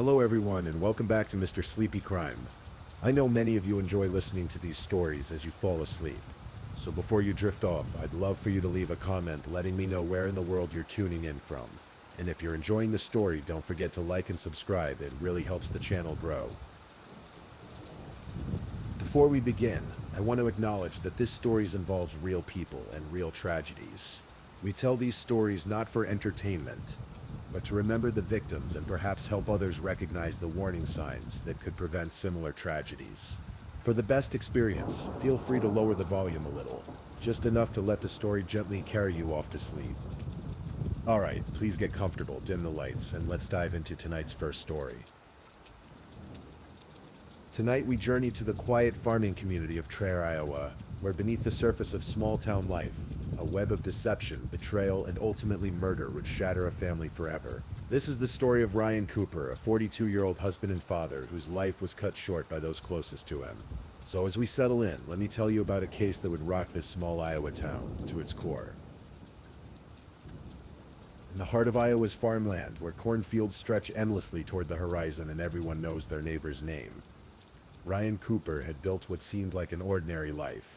Hello everyone and welcome back to Mr. Sleepy Crime. I know many of you enjoy listening to these stories as you fall asleep. So before you drift off, I'd love for you to leave a comment letting me know where in the world you're tuning in from. And if you're enjoying the story, don't forget to like and subscribe, it really helps the channel grow. Before we begin, I want to acknowledge that this story involves real people and real tragedies. We tell these stories not for entertainment, but to remember the victims and perhaps help others recognize the warning signs that could prevent similar tragedies. For the best experience, feel free to lower the volume a little, just enough to let the story gently carry you off to sleep. Alright, please get comfortable, dim the lights, and let's dive into tonight's first story. Tonight we journey to the quiet farming community of Traer, Iowa, where beneath the surface of small-town life, a web of deception, betrayal, and ultimately murder would shatter a family forever. This is the story of Ryan Cooper, a 42-year-old husband and father whose life was cut short by those closest to him. So as we settle in, let me tell you about a case that would rock this small Iowa town to its core. In the heart of Iowa's farmland, where cornfields stretch endlessly toward the horizon and everyone knows their neighbor's name, Ryan Cooper had built what seemed like an ordinary life.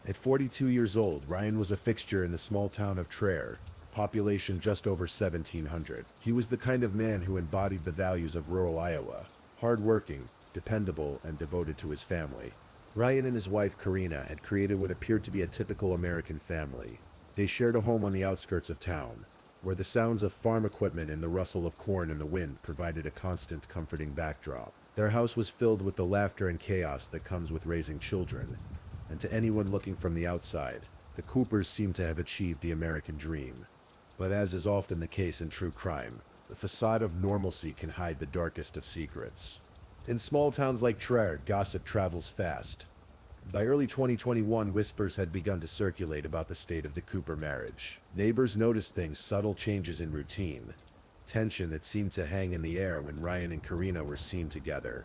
At 42 years old, Ryan was a fixture in the small town of Traer, population just over 1,700. He was the kind of man who embodied the values of rural Iowa, hard-working, dependable, and devoted to his family. Ryan and his wife Karina had created what appeared to be a typical American family. They shared a home on the outskirts of town, where the sounds of farm equipment and the rustle of corn in the wind provided a constant, comforting backdrop. Their house was filled with the laughter and chaos that comes with raising children, and to anyone looking from the outside, the Coopers seemed to have achieved the American dream. But as is often the case in true crime, the facade of normalcy can hide the darkest of secrets. In small towns like Traer, gossip travels fast. By early 2021, whispers had begun to circulate about the state of the Cooper marriage. Neighbors noticed things, subtle changes in routine, tension that seemed to hang in the air when Ryan and Karina were seen together.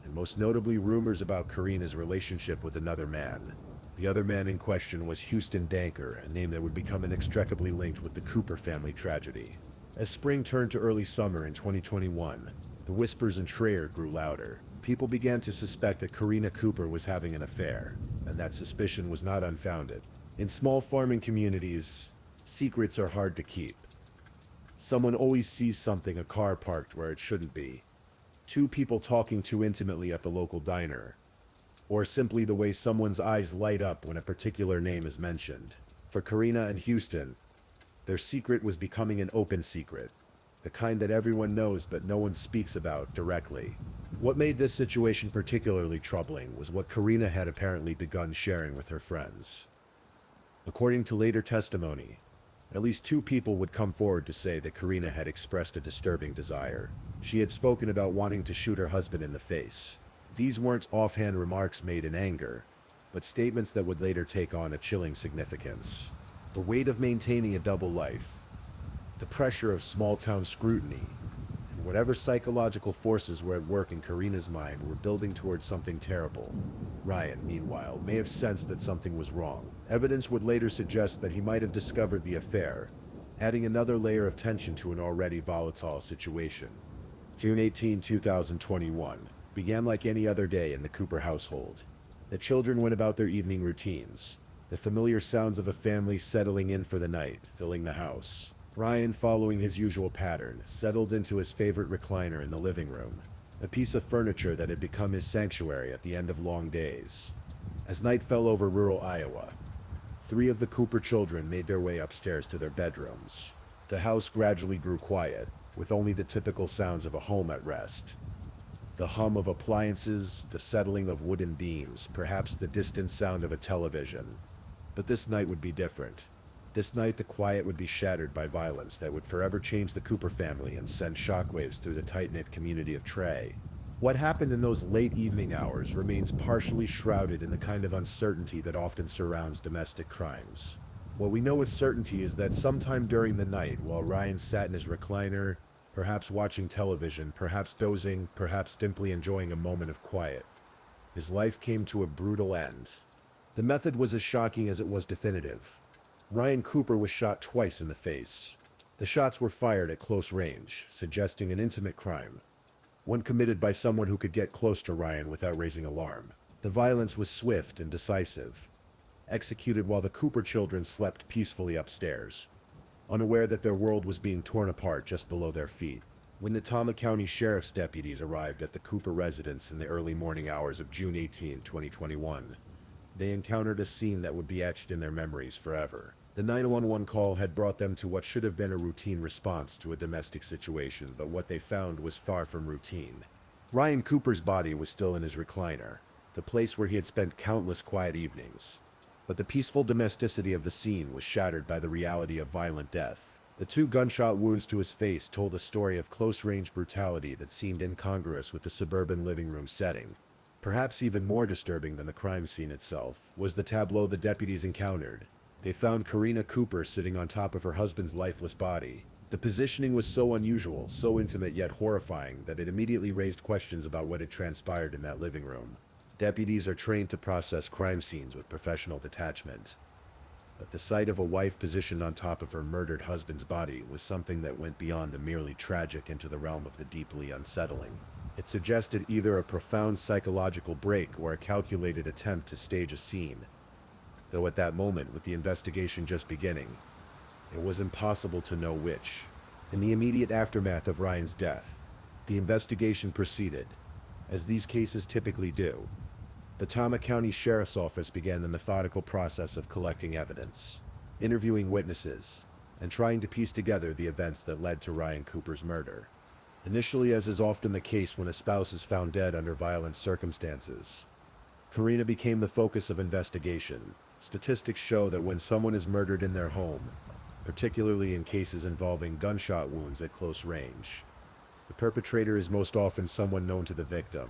And most notably, rumors about Karina's relationship with another man. The other man in question was Houston Danker, a name that would become inextricably linked with the Cooper family tragedy. As spring turned to early summer in 2021, the whispers in Traer grew louder. People began to suspect that Karina Cooper was having an affair, and that suspicion was not unfounded. In small farming communities, secrets are hard to keep. Someone always sees something, a car parked where it shouldn't be, two people talking too intimately at the local diner, or simply the way someone's eyes light up when a particular name is mentioned. For Karina and Houston, their secret was becoming an open secret, the kind that everyone knows but no one speaks about directly. What made this situation particularly troubling was what Karina had apparently begun sharing with her friends. According to later testimony, at least two people would come forward to say that Karina had expressed a disturbing desire. She had spoken about wanting to shoot her husband in the face. These weren't offhand remarks made in anger, but statements that would later take on a chilling significance. The weight of maintaining a double life, the pressure of small-town scrutiny, and whatever psychological forces were at work in Karina's mind were building towards something terrible. Ryan, meanwhile, may have sensed that something was wrong. Evidence would later suggest that he might have discovered the affair, adding another layer of tension to an already volatile situation. June 18, 2021, began like any other day in the Cooper household. The children went about their evening routines, the familiar sounds of a family settling in for the night, filling the house. Ryan, following his usual pattern, settled into his favorite recliner in the living room, a piece of furniture that had become his sanctuary at the end of long days. As night fell over rural Iowa, three of the Cooper children made their way upstairs to their bedrooms. The house gradually grew quiet, with only the typical sounds of a home at rest. The hum of appliances, the settling of wooden beams, perhaps the distant sound of a television. But this night would be different. This night the quiet would be shattered by violence that would forever change the Cooper family and send shockwaves through the tight-knit community of Traer. What happened in those late evening hours remains partially shrouded in the kind of uncertainty that often surrounds domestic crimes. What we know with certainty is that sometime during the night, while Ryan sat in his recliner, perhaps watching television, perhaps dozing, perhaps simply enjoying a moment of quiet, his life came to a brutal end. The method was as shocking as it was definitive. Ryan Cooper was shot twice in the face. The shots were fired at close range, suggesting an intimate crime. one committed by someone who could get close to Ryan without raising alarm. The violence was swift and decisive, executed while the Cooper children slept peacefully upstairs, unaware that their world was being torn apart just below their feet. When the Tama County Sheriff's deputies arrived at the Cooper residence in the early morning hours of June 18, 2021, they encountered a scene that would be etched in their memories forever. The 911 call had brought them to what should have been a routine response to a domestic situation, but what they found was far from routine. Ryan Cooper's body was still in his recliner, the place where he had spent countless quiet evenings. But the peaceful domesticity of the scene was shattered by the reality of violent death. The 2 gunshot wounds to his face told a story of close-range brutality that seemed incongruous with the suburban living room setting. Perhaps even more disturbing than the crime scene itself was the tableau the deputies encountered. They found Karina Cooper sitting on top of her husband's lifeless body. The positioning was so unusual, so intimate yet horrifying, that it immediately raised questions about what had transpired in that living room. Deputies are trained to process crime scenes with professional detachment, but the sight of a wife positioned on top of her murdered husband's body was something that went beyond the merely tragic into the realm of the deeply unsettling. It suggested either a profound psychological break or a calculated attempt to stage a scene. Though at that moment, with the investigation just beginning, it was impossible to know which. In the immediate aftermath of Ryan's death, the investigation proceeded, as these cases typically do. The Tama County Sheriff's Office began the methodical process of collecting evidence, interviewing witnesses, and trying to piece together the events that led to Ryan Cooper's murder. Initially, as is often the case when a spouse is found dead under violent circumstances, Karina became the focus of investigation. Statistics show that when someone is murdered in their home, particularly in cases involving gunshot wounds at close range, the perpetrator is most often someone known to the victim.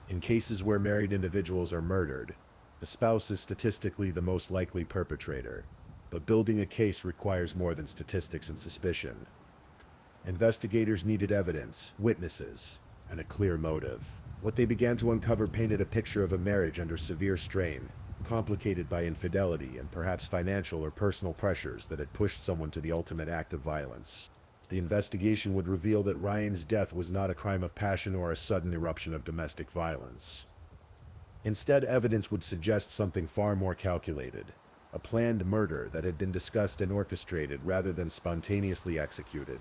In cases where married individuals are murdered, the spouse is statistically the most likely perpetrator, but building a case requires more than statistics and suspicion. Investigators needed evidence, witnesses, and a clear motive. What they began to uncover painted a picture of a marriage under severe strain, complicated by infidelity and perhaps financial or personal pressures that had pushed someone to the ultimate act of violence. The investigation would reveal that Ryan's death was not a crime of passion or a sudden eruption of domestic violence. Instead, evidence would suggest something far more calculated, a planned murder that had been discussed and orchestrated rather than spontaneously executed.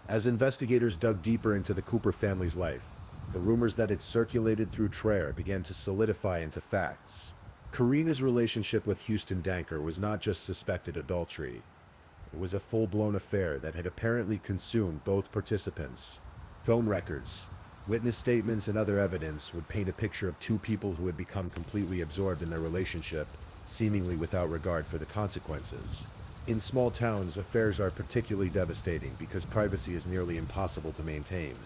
As investigators dug deeper into the Cooper family's life, the rumors that had circulated through Traer began to solidify into facts. Karina's relationship with Houston Danker was not just suspected adultery. It was a full-blown affair that had apparently consumed both participants. Phone records, witness statements, and other evidence would paint a picture of 2 people who had become completely absorbed in their relationship, seemingly without regard for the consequences. In small towns, affairs are particularly devastating because privacy is nearly impossible to maintain.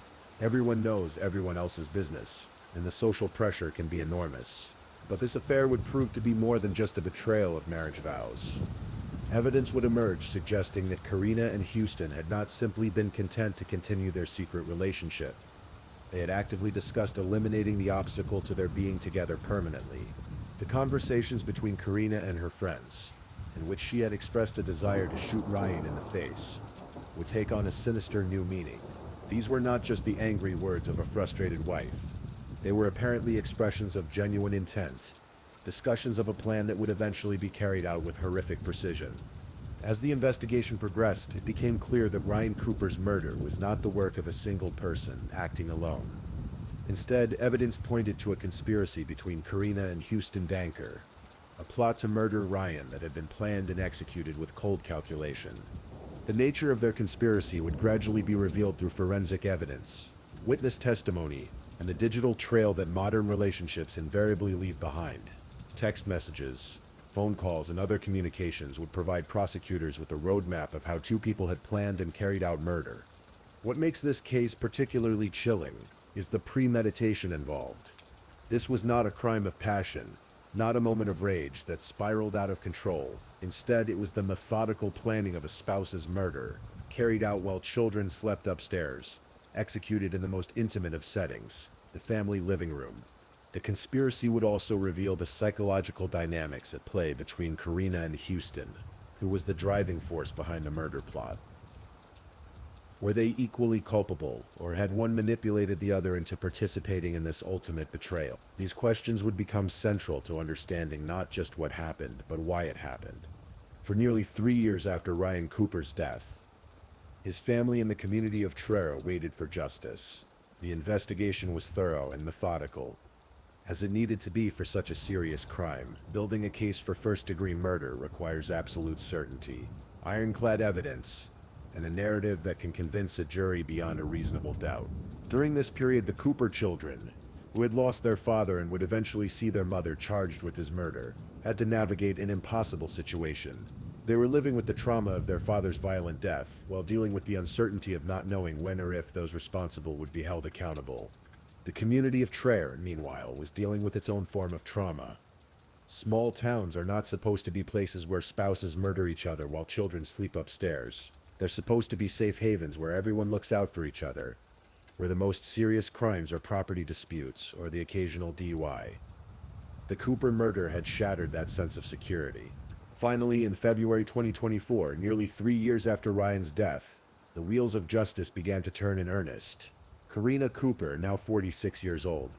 Everyone knows everyone else's business, and the social pressure can be enormous. But this affair would prove to be more than just a betrayal of marriage vows. Evidence would emerge suggesting that Karina and Houston had not simply been content to continue their secret relationship. They had actively discussed eliminating the obstacle to their being together permanently. The conversations between Karina and her friends, in which she had expressed a desire to shoot Ryan in the face, would take on a sinister new meaning. These were not just the angry words of a frustrated wife. They were apparently expressions of genuine intent, discussions of a plan that would eventually be carried out with horrific precision. As the investigation progressed, it became clear that Ryan Cooper's murder was not the work of a single person acting alone. Instead, evidence pointed to a conspiracy between Karina and Houston Danker, a plot to murder Ryan that had been planned and executed with cold calculation. The nature of their conspiracy would gradually be revealed through forensic evidence, witness testimony, and the digital trail that modern relationships invariably leave behind. Text messages, phone calls, and other communications would provide prosecutors with a roadmap of how 2 people had planned and carried out murder. What makes this case particularly chilling is the premeditation involved. This was not a crime of passion, not a moment of rage that spiraled out of control. Instead, it was the methodical planning of a spouse's murder, carried out while children slept upstairs, executed in the most intimate of settings, the family living room. The conspiracy would also reveal the psychological dynamics at play between Karina and Houston, who was the driving force behind the murder plot. Were they equally culpable, or had one manipulated the other into participating in this ultimate betrayal? These questions would become central to understanding not just what happened, but why it happened. For nearly 3 years after Ryan Cooper's death, his family and the community of Truro waited for justice. The investigation was thorough and methodical, as it needed to be for such a serious crime. Building a case for first-degree murder requires absolute certainty, ironclad evidence, and a narrative that can convince a jury beyond a reasonable doubt. During this period, the Cooper children, who had lost their father and would eventually see their mother charged with his murder, had to navigate an impossible situation. They were living with the trauma of their father's violent death, while dealing with the uncertainty of not knowing when or if those responsible would be held accountable. The community of Truro, meanwhile, was dealing with its own form of trauma. Small towns are not supposed to be places where spouses murder each other while children sleep upstairs. They're supposed to be safe havens where everyone looks out for each other, where the most serious crimes are property disputes or the occasional DUI. The Cooper murder had shattered that sense of security. Finally, in February 2024, nearly 3 years after Ryan's death, the wheels of justice began to turn in earnest. Karina Cooper, now 46 years old,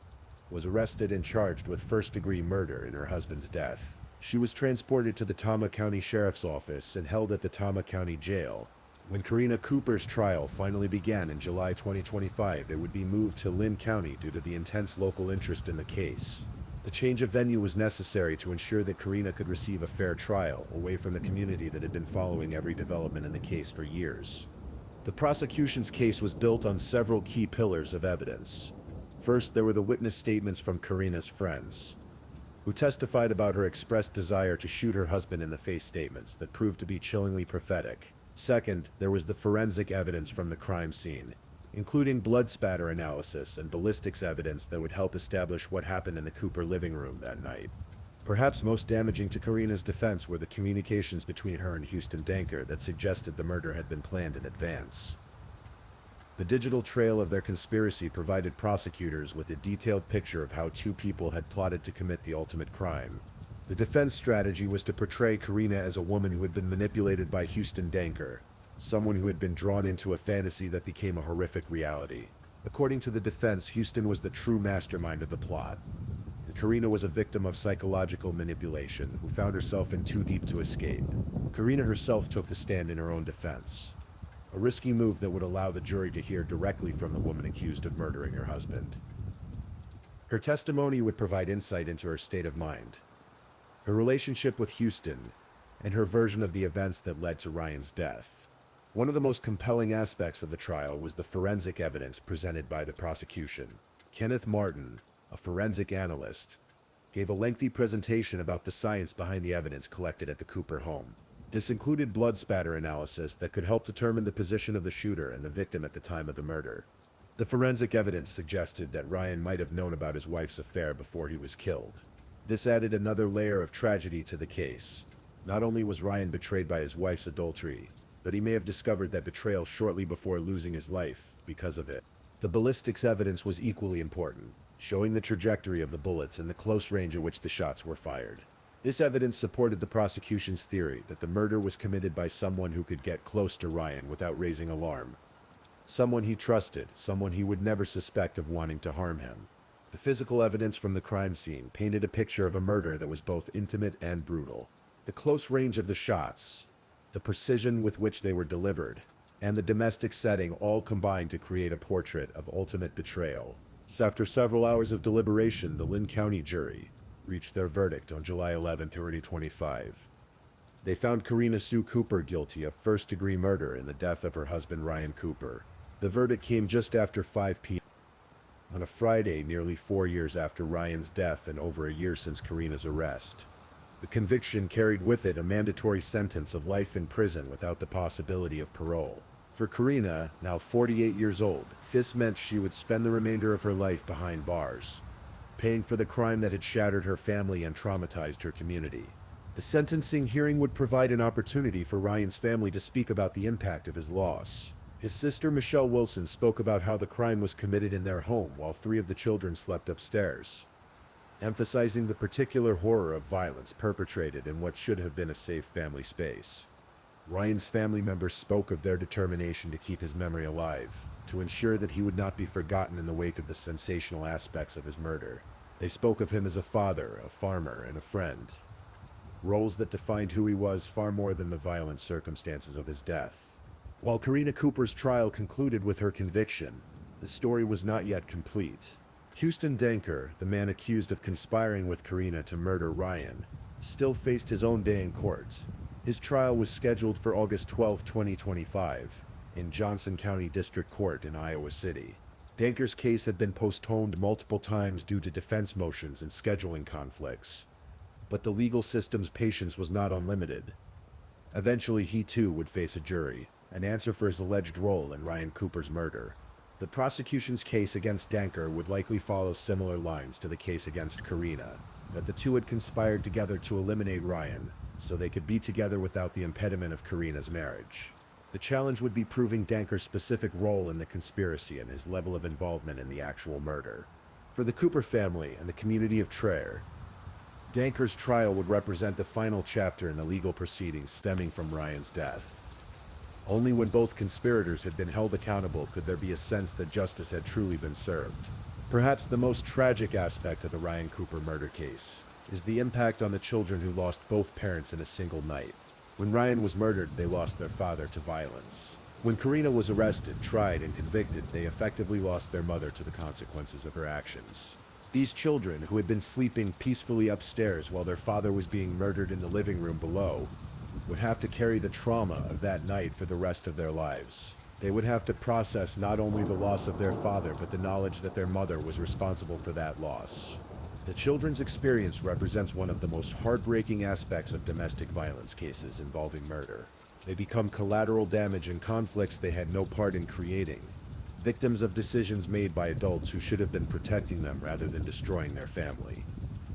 was arrested and charged with first-degree murder in her husband's death. She was transported to the Tama County Sheriff's Office and held at the Tama County Jail. When Karina Cooper's trial finally began in July 2025, it would be moved to Lynn County due to the intense local interest in the case. The change of venue was necessary to ensure that Karina could receive a fair trial, away from the community that had been following every development in the case for years. The prosecution's case was built on several key pillars of evidence. First, there were the witness statements from Karina's friends, who testified about her expressed desire to shoot her husband in the face statements that proved to be chillingly prophetic. Second, there was the forensic evidence from the crime scene, including blood spatter analysis and ballistics evidence that would help establish what happened in the Cooper living room that night. Perhaps most damaging to Karina's defense were the communications between her and Houston Danker that suggested the murder had been planned in advance. The digital trail of their conspiracy provided prosecutors with a detailed picture of how two people had plotted to commit the ultimate crime. The defense strategy was to portray Karina as a woman who had been manipulated by Houston Danker, someone who had been drawn into a fantasy that became a horrific reality. According to the defense, Houston was the true mastermind of the plot, and Karina was a victim of psychological manipulation who found herself in too deep to escape. Karina herself took the stand in her own defense, a risky move that would allow the jury to hear directly from the woman accused of murdering her husband. Her testimony would provide insight into her state of mind, her relationship with Houston, and her version of the events that led to Ryan's death. One of the most compelling aspects of the trial was the forensic evidence presented by the prosecution. Kenneth Martin, a forensic analyst, gave a lengthy presentation about the science behind the evidence collected at the Cooper home. This included blood spatter analysis that could help determine the position of the shooter and the victim at the time of the murder. The forensic evidence suggested that Ryan might have known about his wife's affair before he was killed. This added another layer of tragedy to the case. Not only was Ryan betrayed by his wife's adultery, but he may have discovered that betrayal shortly before losing his life because of it. The ballistics evidence was equally important, showing the trajectory of the bullets and the close range at which the shots were fired. This evidence supported the prosecution's theory that the murder was committed by someone who could get close to Ryan without raising alarm. Someone he trusted, someone he would never suspect of wanting to harm him. The physical evidence from the crime scene painted a picture of a murder that was both intimate and brutal. The close range of the shots, the precision with which they were delivered, and the domestic setting all combined to create a portrait of ultimate betrayal. So after several hours of deliberation, the Lynn County jury reached their verdict on July 11, 2025. They found Karina Sue Cooper guilty of first-degree murder in the death of her husband Ryan Cooper. The verdict came just after 5 p.m. on a Friday, nearly 4 years after Ryan's death and over a year since Karina's arrest. The conviction carried with it a mandatory sentence of life in prison without the possibility of parole. For Karina, now 48 years old, this meant she would spend the remainder of her life behind bars, paying for the crime that had shattered her family and traumatized her community. The sentencing hearing would provide an opportunity for Ryan's family to speak about the impact of his loss. His sister Michelle Wilson spoke about how the crime was committed in their home while 3 of the children slept upstairs, emphasizing the particular horror of violence perpetrated in what should have been a safe family space. Ryan's family members spoke of their determination to keep his memory alive, to ensure that he would not be forgotten in the wake of the sensational aspects of his murder. They spoke of him as a father, a farmer, and a friend, roles that defined who he was far more than the violent circumstances of his death. While Karina Cooper's trial concluded with her conviction, the story was not yet complete. Houston Denker, the man accused of conspiring with Karina to murder Ryan, still faced his own day in court. His trial was scheduled for August 12, 2025, in Johnson County District Court in Iowa City. Denker's case had been postponed multiple times due to defense motions and scheduling conflicts, but the legal system's patience was not unlimited. Eventually, he too would face a jury, an answer for his alleged role in Ryan Cooper's murder. The prosecution's case against Denker would likely follow similar lines to the case against Karina, that the two had conspired together to eliminate Ryan, so they could be together without the impediment of Karina's marriage. The challenge would be proving Denker's specific role in the conspiracy and his level of involvement in the actual murder. For the Cooper family and the community of Traer, Denker's trial would represent the final chapter in the legal proceedings stemming from Ryan's death. Only when both conspirators had been held accountable could there be a sense that justice had truly been served. Perhaps the most tragic aspect of the Ryan Cooper murder case is the impact on the children who lost both parents in a single night. When Ryan was murdered, they lost their father to violence. When Karina was arrested, tried, and convicted, they effectively lost their mother to the consequences of her actions. These children, who had been sleeping peacefully upstairs while their father was being murdered in the living room below, would have to carry the trauma of that night for the rest of their lives. They would have to process not only the loss of their father, but the knowledge that their mother was responsible for that loss. The children's experience represents one of the most heartbreaking aspects of domestic violence cases involving murder. They become collateral damage in conflicts they had no part in creating, victims of decisions made by adults who should have been protecting them rather than destroying their family.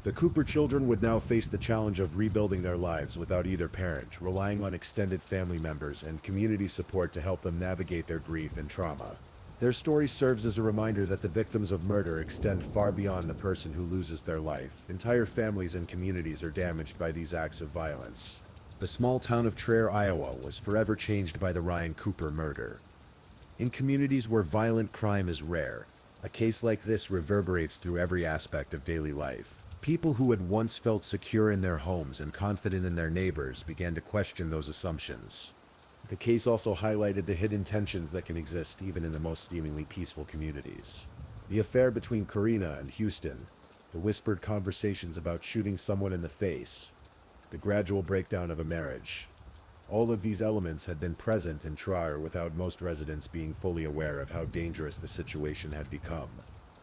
The Cooper children would now face the challenge of rebuilding their lives without either parent, relying on extended family members and community support to help them navigate their grief and trauma. Their story serves as a reminder that the victims of murder extend far beyond the person who loses their life. Entire families and communities are damaged by these acts of violence. The small town of Traer, Iowa, was forever changed by the Ryan Cooper murder. In communities where violent crime is rare, a case like this reverberates through every aspect of daily life. People who had once felt secure in their homes and confident in their neighbors began to question those assumptions. The case also highlighted the hidden tensions that can exist even in the most seemingly peaceful communities. The affair between Karina and Houston, the whispered conversations about shooting someone in the face, the gradual breakdown of a marriage. All of these elements had been present in Traer without most residents being fully aware of how dangerous the situation had become.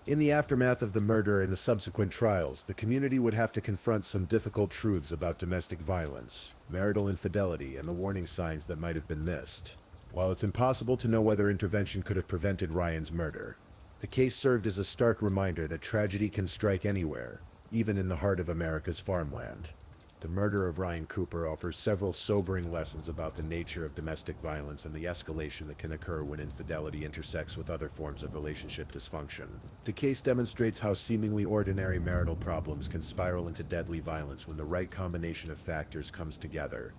In the aftermath of the murder and the subsequent trials, the community would have to confront some difficult truths about domestic violence, marital infidelity, and the warning signs that might have been missed. While it's impossible to know whether intervention could have prevented Ryan's murder, the case served as a stark reminder that tragedy can strike anywhere, even in the heart of America's farmland. The murder of Ryan Cooper offers several sobering lessons about the nature of domestic violence and the escalation that can occur when infidelity intersects with other forms of relationship dysfunction. The case demonstrates how seemingly ordinary marital problems can spiral into deadly violence when the right combination of factors comes together.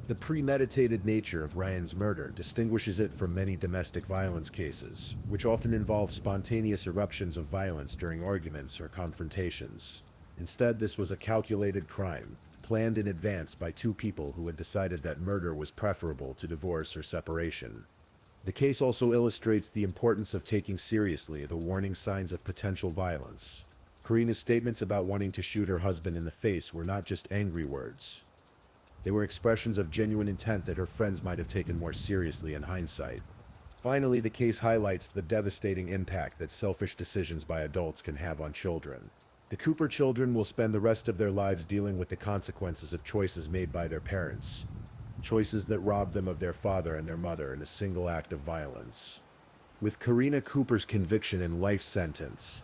The premeditated nature of Ryan's murder distinguishes it from many domestic violence cases, which often involve spontaneous eruptions of violence during arguments or confrontations. Instead, this was a calculated crime, planned in advance by two people who had decided that murder was preferable to divorce or separation. The case also illustrates the importance of taking seriously the warning signs of potential violence. Karina's statements about wanting to shoot her husband in the face were not just angry words. They were expressions of genuine intent that her friends might have taken more seriously in hindsight. Finally, the case highlights the devastating impact that selfish decisions by adults can have on children. The Cooper children will spend the rest of their lives dealing with the consequences of choices made by their parents, choices that robbed them of their father and their mother in a single act of violence. With Karina Cooper's conviction and life sentence,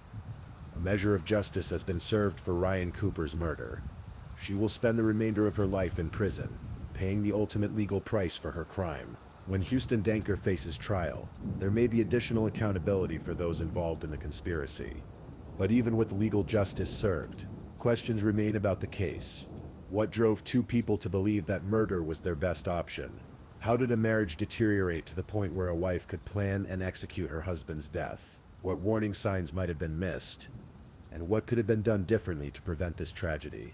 a measure of justice has been served for Ryan Cooper's murder. She will spend the remainder of her life in prison, paying the ultimate legal price for her crime. When Houston Denker faces trial, there may be additional accountability for those involved in the conspiracy. But even with legal justice served, questions remain about the case. What drove two people to believe that murder was their best option? How did a marriage deteriorate to the point where a wife could plan and execute her husband's death? What warning signs might have been missed? And what could have been done differently to prevent this tragedy?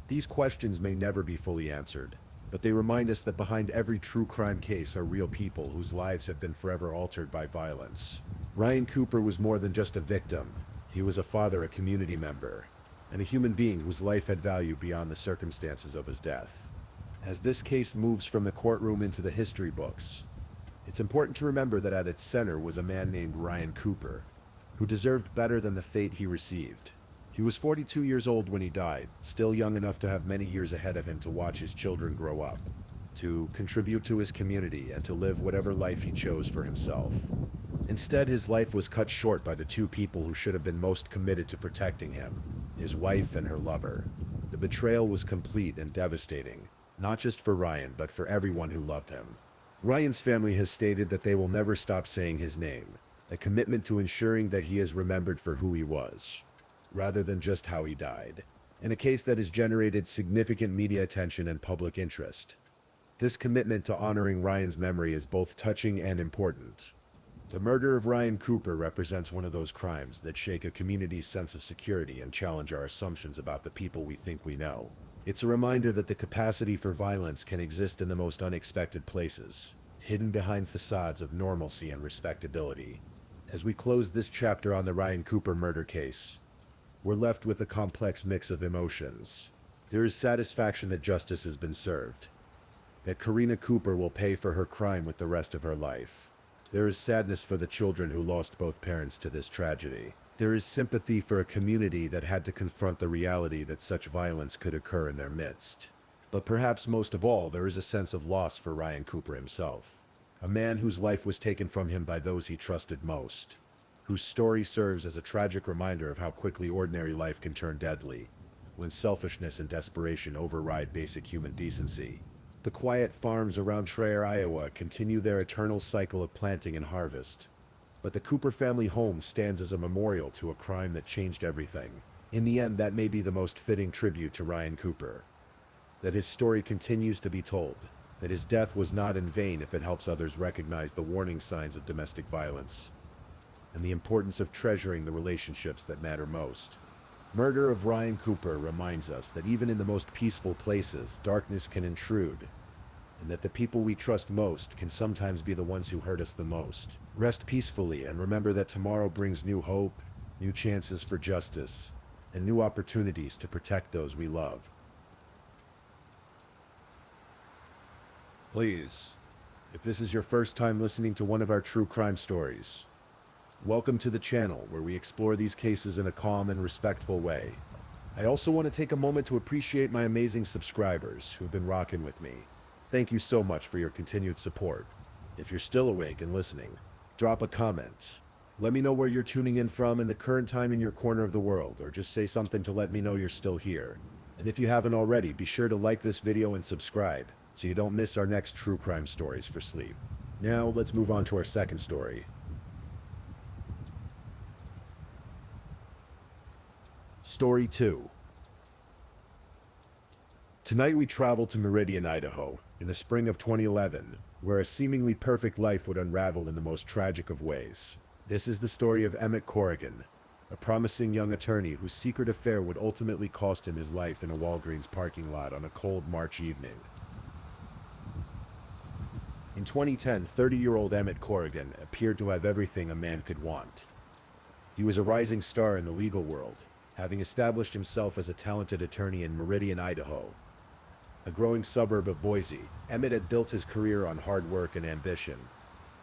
These questions may never be fully answered, but they remind us that behind every true crime case are real people whose lives have been forever altered by violence. Ryan Cooper was more than just a victim. He was a father, a community member, and a human being whose life had value beyond the circumstances of his death. As this case moves from the courtroom into the history books, it's important to remember that at its center was a man named Ryan Cooper, who deserved better than the fate he received. He was 42 years old when he died, still young enough to have many years ahead of him to watch his children grow up, to contribute to his community, and to live whatever life he chose for himself. Instead, his life was cut short by the two people who should have been most committed to protecting him, his wife and her lover. The betrayal was complete and devastating, not just for Ryan, but for everyone who loved him. Ryan's family has stated that they will never stop saying his name, a commitment to ensuring that he is remembered for who he was, rather than just how he died, in a case that has generated significant media attention and public interest. This commitment to honoring Ryan's memory is both touching and important. The murder of Ryan Cooper represents one of those crimes that shake a community's sense of security and challenge our assumptions about the people we think we know. It's a reminder that the capacity for violence can exist in the most unexpected places, hidden behind facades of normalcy and respectability. As we close this chapter on the Ryan Cooper murder case, we're left with a complex mix of emotions. There is satisfaction that justice has been served, that Karina Cooper will pay for her crime with the rest of her life. There is sadness for the children who lost both parents to this tragedy. There is sympathy for a community that had to confront the reality that such violence could occur in their midst. But perhaps most of all, there is a sense of loss for Ryan Cooper himself, a man whose life was taken from him by those he trusted most, whose story serves as a tragic reminder of how quickly ordinary life can turn deadly, when selfishness and desperation override basic human decency. The quiet farms around Traer, Iowa continue their eternal cycle of planting and harvest, but the Cooper family home stands as a memorial to a crime that changed everything. In the end, that may be the most fitting tribute to Ryan Cooper, that his story continues to be told, that his death was not in vain if it helps others recognize the warning signs of domestic violence, and the importance of treasuring the relationships that matter most. Murder of Ryan Cooper reminds us that even in the most peaceful places, darkness can intrude, and that the people we trust most can sometimes be the ones who hurt us the most. Rest peacefully and remember that tomorrow brings new hope, new chances for justice, and new opportunities to protect those we love. Please, if this is your first time listening to one of our true crime stories, welcome to the channel where we explore these cases in a calm and respectful way. I also want to take a moment to appreciate my amazing subscribers who've been rocking with me. Thank you so much for your continued support. If you're still awake and listening, drop a comment. Let me know where you're tuning in from and the current time in your corner of the world, or just say something to let me know you're still here. And if you haven't already, be sure to like this video and subscribe, so you don't miss our next true crime stories for sleep. Now, let's move on to our second story. Story 2. Tonight we travel to Meridian, Idaho, in the spring of 2011, where a seemingly perfect life would unravel in the most tragic of ways. This is the story of Emmett Corrigan, a promising young attorney whose secret affair would ultimately cost him his life in a Walgreens parking lot on a cold March evening. In 2010, 30-year-old Emmett Corrigan appeared to have everything a man could want. He was a rising star in the legal world, having established himself as a talented attorney in Meridian, Idaho, a growing suburb of Boise. Emmett had built his career on hard work and ambition,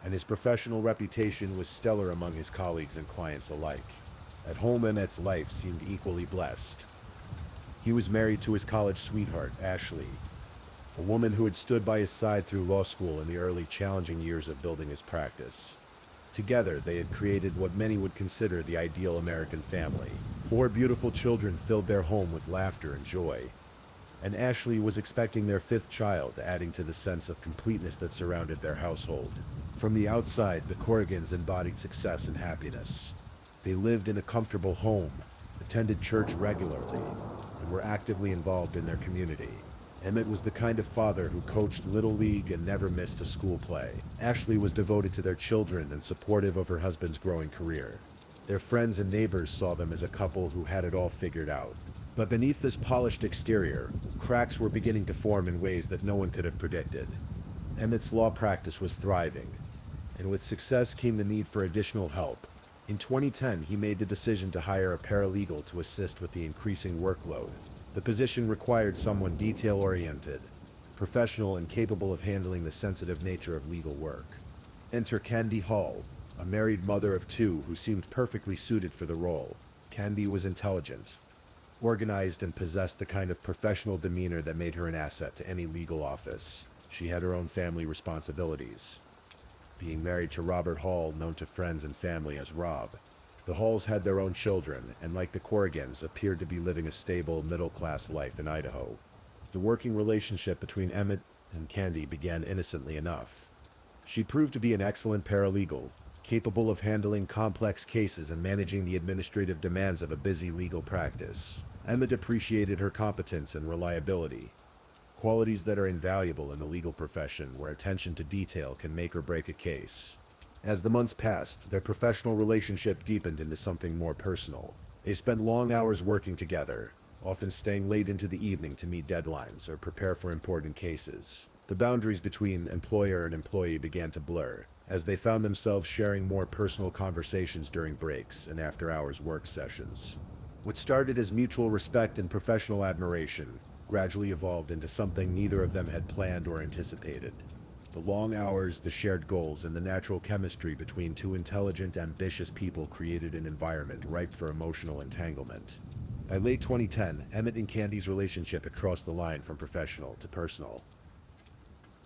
and his professional reputation was stellar among his colleagues and clients alike. At home, Emmett's life seemed equally blessed. He was married to his college sweetheart, Ashley, a woman who had stood by his side through law school in the early challenging years of building his practice. Together, they had created what many would consider the ideal American family. 4 beautiful children filled their home with laughter and joy, and Ashley was expecting their 5th child, adding to the sense of completeness that surrounded their household. From the outside, the Corrigans embodied success and happiness. They lived in a comfortable home, attended church regularly, and were actively involved in their community. Emmett was the kind of father who coached Little League and never missed a school play. Ashley was devoted to their children and supportive of her husband's growing career. Their friends and neighbors saw them as a couple who had it all figured out. But beneath this polished exterior, cracks were beginning to form in ways that no one could have predicted. Emmett's law practice was thriving, and with success came the need for additional help. In 2010, he made the decision to hire a paralegal to assist with the increasing workload. The position required someone detail-oriented, professional, and capable of handling the sensitive nature of legal work. Enter Candy Hall, a married mother of two who seemed perfectly suited for the role. Candy was intelligent, organized, and possessed the kind of professional demeanor that made her an asset to any legal office. She had her own family responsibilities, being married to Robert Hall, known to friends and family as Rob. The Halls had their own children, and like the Corrigans, appeared to be living a stable, middle-class life in Idaho. The working relationship between Emmett and Candy began innocently enough. She proved to be an excellent paralegal, capable of handling complex cases and managing the administrative demands of a busy legal practice. Emmett appreciated her competence and reliability, qualities that are invaluable in the legal profession where attention to detail can make or break a case. As the months passed, their professional relationship deepened into something more personal. They spent long hours working together, often staying late into the evening to meet deadlines or prepare for important cases. The boundaries between employer and employee began to blur, as they found themselves sharing more personal conversations during breaks and after-hours work sessions. What started as mutual respect and professional admiration gradually evolved into something neither of them had planned or anticipated. The long hours, the shared goals, and the natural chemistry between two intelligent, ambitious people created an environment ripe for emotional entanglement. By late 2010, Emmett and Candy's relationship had crossed the line from professional to personal.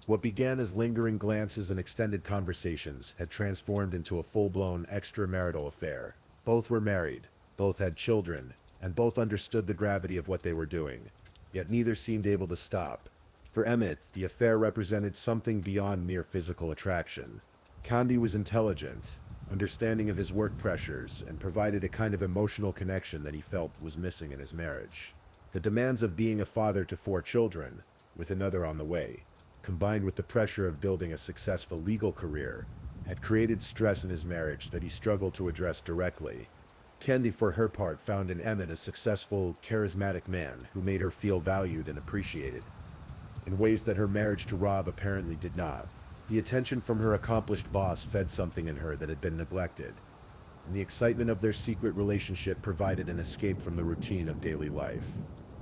What began as lingering glances and extended conversations had transformed into a full-blown extramarital affair. Both were married, both had children, and both understood the gravity of what they were doing, yet neither seemed able to stop. For Emmett, the affair represented something beyond mere physical attraction. Candy was intelligent, understanding of his work pressures, and provided a kind of emotional connection that he felt was missing in his marriage. The demands of being a father to 4 children, with another on the way, combined with the pressure of building a successful legal career, had created stress in his marriage that he struggled to address directly. Candy, for her part, found in Emmett a successful, charismatic man who made her feel valued and appreciated, in ways that her marriage to Rob apparently did not. The attention from her accomplished boss fed something in her that had been neglected, and the excitement of their secret relationship provided an escape from the routine of daily life.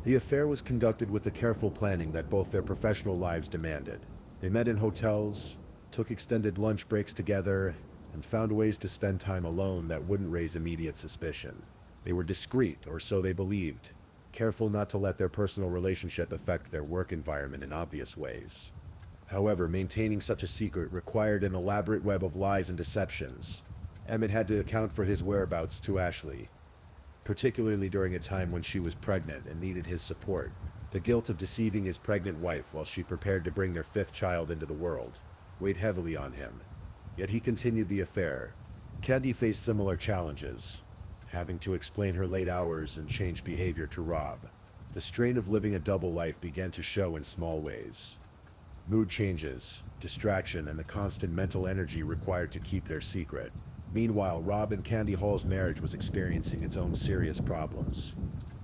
The affair was conducted with the careful planning that both their professional lives demanded. They met in hotels, took extended lunch breaks together, and found ways to spend time alone that wouldn't raise immediate suspicion. They were discreet, or so they believed, careful not to let their personal relationship affect their work environment in obvious ways. However, maintaining such a secret required an elaborate web of lies and deceptions. Emmett had to account for his whereabouts to Ashley, particularly during a time when she was pregnant and needed his support. The guilt of deceiving his pregnant wife while she prepared to bring their 5th child into the world weighed heavily on him. Yet he continued the affair. Candy faced similar challenges, having to explain her late hours and change behavior to Rob. The strain of living a double life began to show in small ways. Mood changes, distraction, and the constant mental energy required to keep their secret. Meanwhile, Rob and Candy Hall's marriage was experiencing its own serious problems,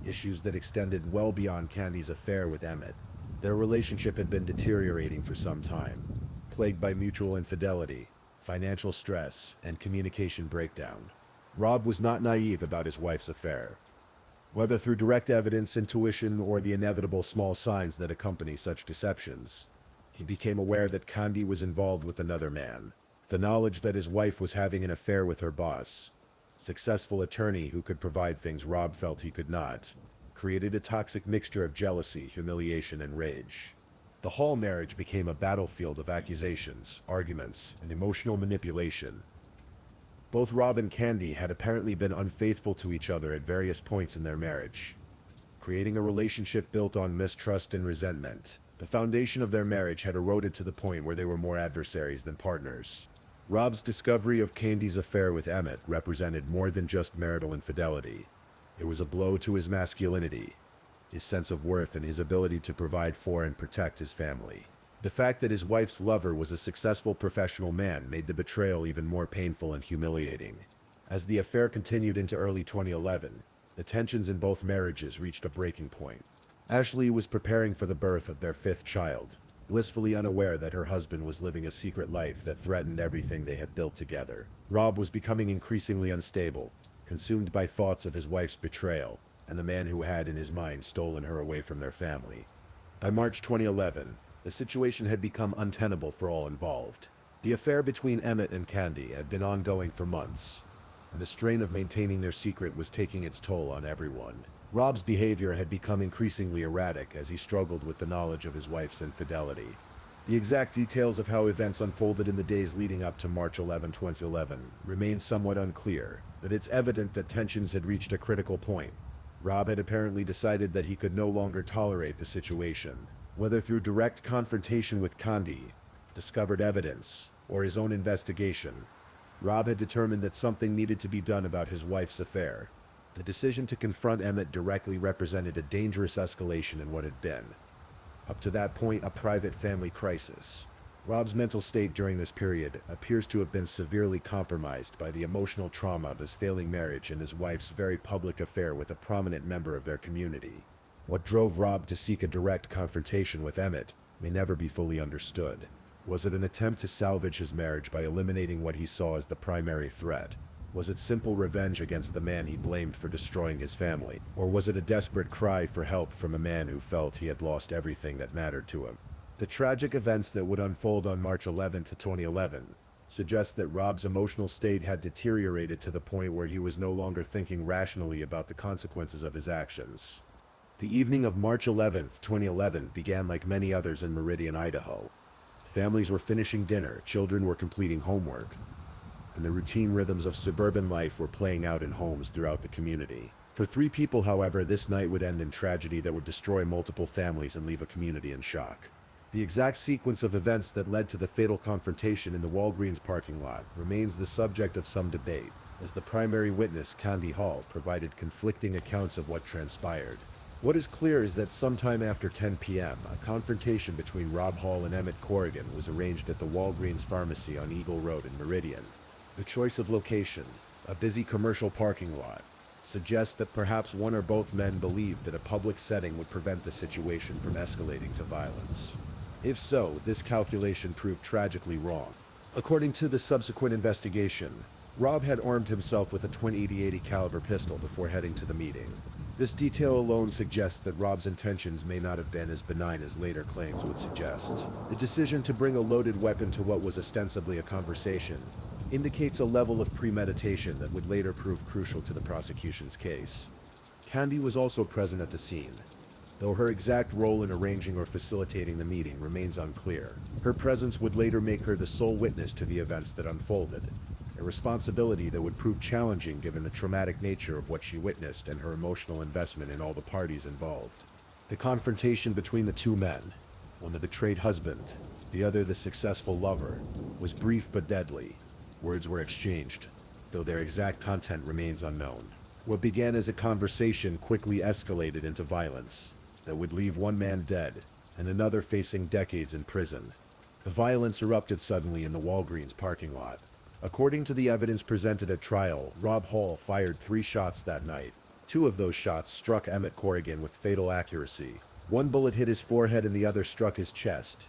issues that extended well beyond Candy's affair with Emmett. Their relationship had been deteriorating for some time, plagued by mutual infidelity, financial stress, and communication breakdown. Rob was not naive about his wife's affair. Whether through direct evidence, intuition, or the inevitable small signs that accompany such deceptions, he became aware that Candy was involved with another man. The knowledge that his wife was having an affair with her boss, successful attorney who could provide things Rob felt he could not, created a toxic mixture of jealousy, humiliation, and rage. The Hall marriage became a battlefield of accusations, arguments, and emotional manipulation. Both Rob and Candy had apparently been unfaithful to each other at various points in their marriage, creating a relationship built on mistrust and resentment. The foundation of their marriage had eroded to the point where they were more adversaries than partners. Rob's discovery of Candy's affair with Emmett represented more than just marital infidelity. It was a blow to his masculinity. his sense of worth, and his ability to provide for and protect his family. The fact that his wife's lover was a successful professional man made the betrayal even more painful and humiliating. As the affair continued into early 2011, the tensions in both marriages reached a breaking point. Ashley was preparing for the birth of their fifth child, blissfully unaware that her husband was living a secret life that threatened everything they had built together. Rob was becoming increasingly unstable, consumed by thoughts of his wife's betrayal and the man who had in his mind stolen her away from their family. By March 2011, the situation had become untenable for all involved. The affair between Emmett and Candy had been ongoing for months, and the strain of maintaining their secret was taking its toll on everyone. Rob's behavior had become increasingly erratic as he struggled with the knowledge of his wife's infidelity. The exact details of how events unfolded in the days leading up to March 11, 2011 remain somewhat unclear, but it's evident that tensions had reached a critical point. Rob had apparently decided that he could no longer tolerate the situation. Whether through direct confrontation with Candy, discovered evidence, or his own investigation, Rob had determined that something needed to be done about his wife's affair. The decision to confront Emmett directly represented a dangerous escalation in what had been, up to that point, a private family crisis. Rob's mental state during this period appears to have been severely compromised by the emotional trauma of his failing marriage and his wife's very public affair with a prominent member of their community. What drove Rob to seek a direct confrontation with Emmett may never be fully understood. Was it an attempt to salvage his marriage by eliminating what he saw as the primary threat? Was it simple revenge against the man he blamed for destroying his family? Or was it a desperate cry for help from a man who felt he had lost everything that mattered to him? The tragic events that would unfold on March 11 to 2011 suggest that Rob's emotional state had deteriorated to the point where he was no longer thinking rationally about the consequences of his actions. The evening of March 11, 2011 began like many others in Meridian, Idaho. Families were finishing dinner, children were completing homework, and the routine rhythms of suburban life were playing out in homes throughout the community. For three people, however, this night would end in tragedy that would destroy multiple families and leave a community in shock. The exact sequence of events that led to the fatal confrontation in the Walgreens parking lot remains the subject of some debate, as the primary witness, Candy Hall, provided conflicting accounts of what transpired. What is clear is that sometime after 10 p.m., a confrontation between Rob Hall and Emmett Corrigan was arranged at the Walgreens pharmacy on Eagle Road in Meridian. The choice of location, a busy commercial parking lot, suggests that perhaps one or both men believed that a public setting would prevent the situation from escalating to violence. If so, this calculation proved tragically wrong. According to the subsequent investigation, Rob had armed himself with a .20-80 caliber pistol before heading to the meeting. This detail alone suggests that Rob's intentions may not have been as benign as later claims would suggest. The decision to bring a loaded weapon to what was ostensibly a conversation indicates a level of premeditation that would later prove crucial to the prosecution's case. Candy was also present at the scene, though her exact role in arranging or facilitating the meeting remains unclear. Her presence would later make her the sole witness to the events that unfolded, a responsibility that would prove challenging given the traumatic nature of what she witnessed and her emotional investment in all the parties involved. The confrontation between the two men, one the betrayed husband, the other the successful lover, was brief but deadly. Words were exchanged, though their exact content remains unknown. What began as a conversation quickly escalated into violence that would leave one man dead and another facing decades in prison. The violence erupted suddenly in the Walgreens parking lot. According to the evidence presented at trial, Rob Hall fired 3 shots that night. 2 of those shots struck Emmett Corrigan with fatal accuracy. One bullet hit his forehead and the other struck his chest,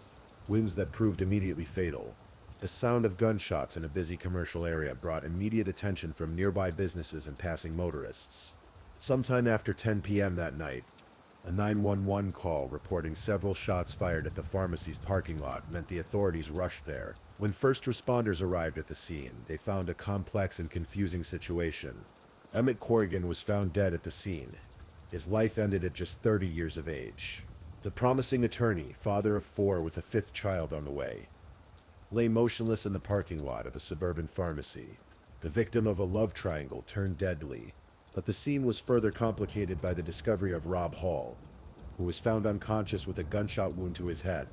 wounds that proved immediately fatal. The sound of gunshots in a busy commercial area brought immediate attention from nearby businesses and passing motorists. Sometime after 10 p.m. that night, a 911 call reporting several shots fired at the pharmacy's parking lot meant the authorities rushed there. When first responders arrived at the scene, they found a complex and confusing situation. Emmett Corrigan was found dead at the scene. His life ended at just 30 years of age. The promising attorney, father of 4 with a 5th child on the way, lay motionless in the parking lot of a suburban pharmacy, the victim of a love triangle turned deadly. But the scene was further complicated by the discovery of Rob Hall, who was found unconscious with a gunshot wound to his head.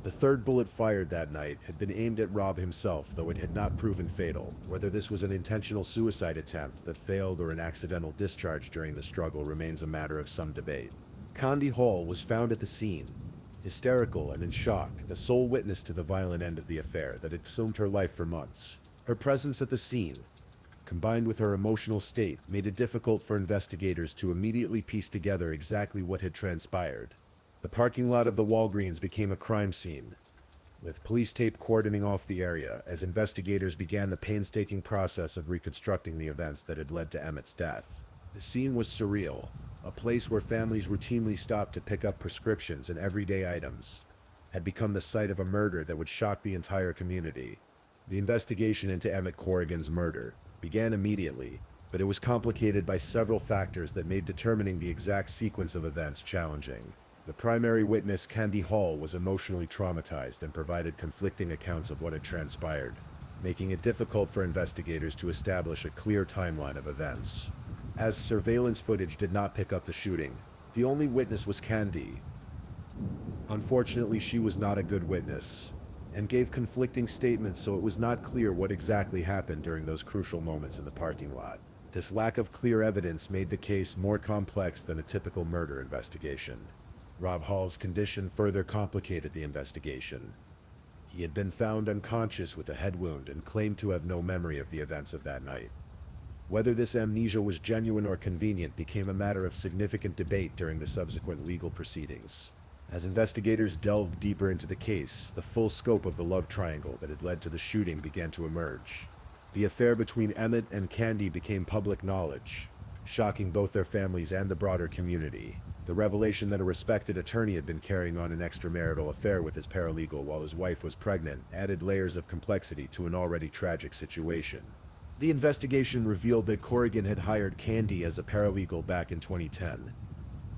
The 3rd bullet fired that night had been aimed at Rob himself, though it had not proven fatal. Whether this was an intentional suicide attempt that failed or an accidental discharge during the struggle remains a matter of some debate. Candy Hall was found at the scene, hysterical and in shock, the sole witness to the violent end of the affair that had consumed her life for months. Her presence at the scene, combined with her emotional state, made it difficult for investigators to immediately piece together exactly what had transpired. The parking lot of the Walgreens became a crime scene, with police tape cordoning off the area as investigators began the painstaking process of reconstructing the events that had led to Emmett's death. The scene was surreal, a place where families routinely stopped to pick up prescriptions and everyday items, had become the site of a murder that would shock the entire community. The investigation into Emmett Corrigan's murder began immediately, but it was complicated by several factors that made determining the exact sequence of events challenging. The primary witness, Candy Hall, was emotionally traumatized and provided conflicting accounts of what had transpired, making it difficult for investigators to establish a clear timeline of events. As surveillance footage did not pick up the shooting, the only witness was Candy. Unfortunately, she was not a good witness, and gave conflicting statements, so it was not clear what exactly happened during those crucial moments in the parking lot. This lack of clear evidence made the case more complex than a typical murder investigation. Rob Hall's condition further complicated the investigation. He had been found unconscious with a head wound and claimed to have no memory of the events of that night. Whether this amnesia was genuine or convenient became a matter of significant debate during the subsequent legal proceedings. As investigators delved deeper into the case, the full scope of the love triangle that had led to the shooting began to emerge. The affair between Emmett and Candy became public knowledge, shocking both their families and the broader community. The revelation that a respected attorney had been carrying on an extramarital affair with his paralegal while his wife was pregnant added layers of complexity to an already tragic situation. The investigation revealed that Corrigan had hired Candy as a paralegal back in 2010,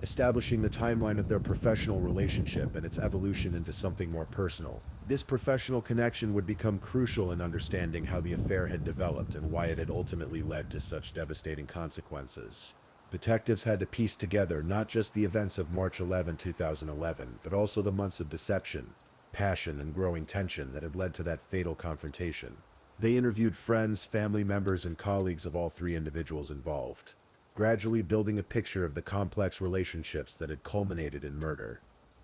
establishing the timeline of their professional relationship and its evolution into something more personal. This professional connection would become crucial in understanding how the affair had developed and why it had ultimately led to such devastating consequences. Detectives had to piece together not just the events of March 11, 2011, but also the months of deception, passion, and growing tension that had led to that fatal confrontation. They interviewed friends, family members, and colleagues of all three individuals involved, gradually building a picture of the complex relationships that had culminated in murder.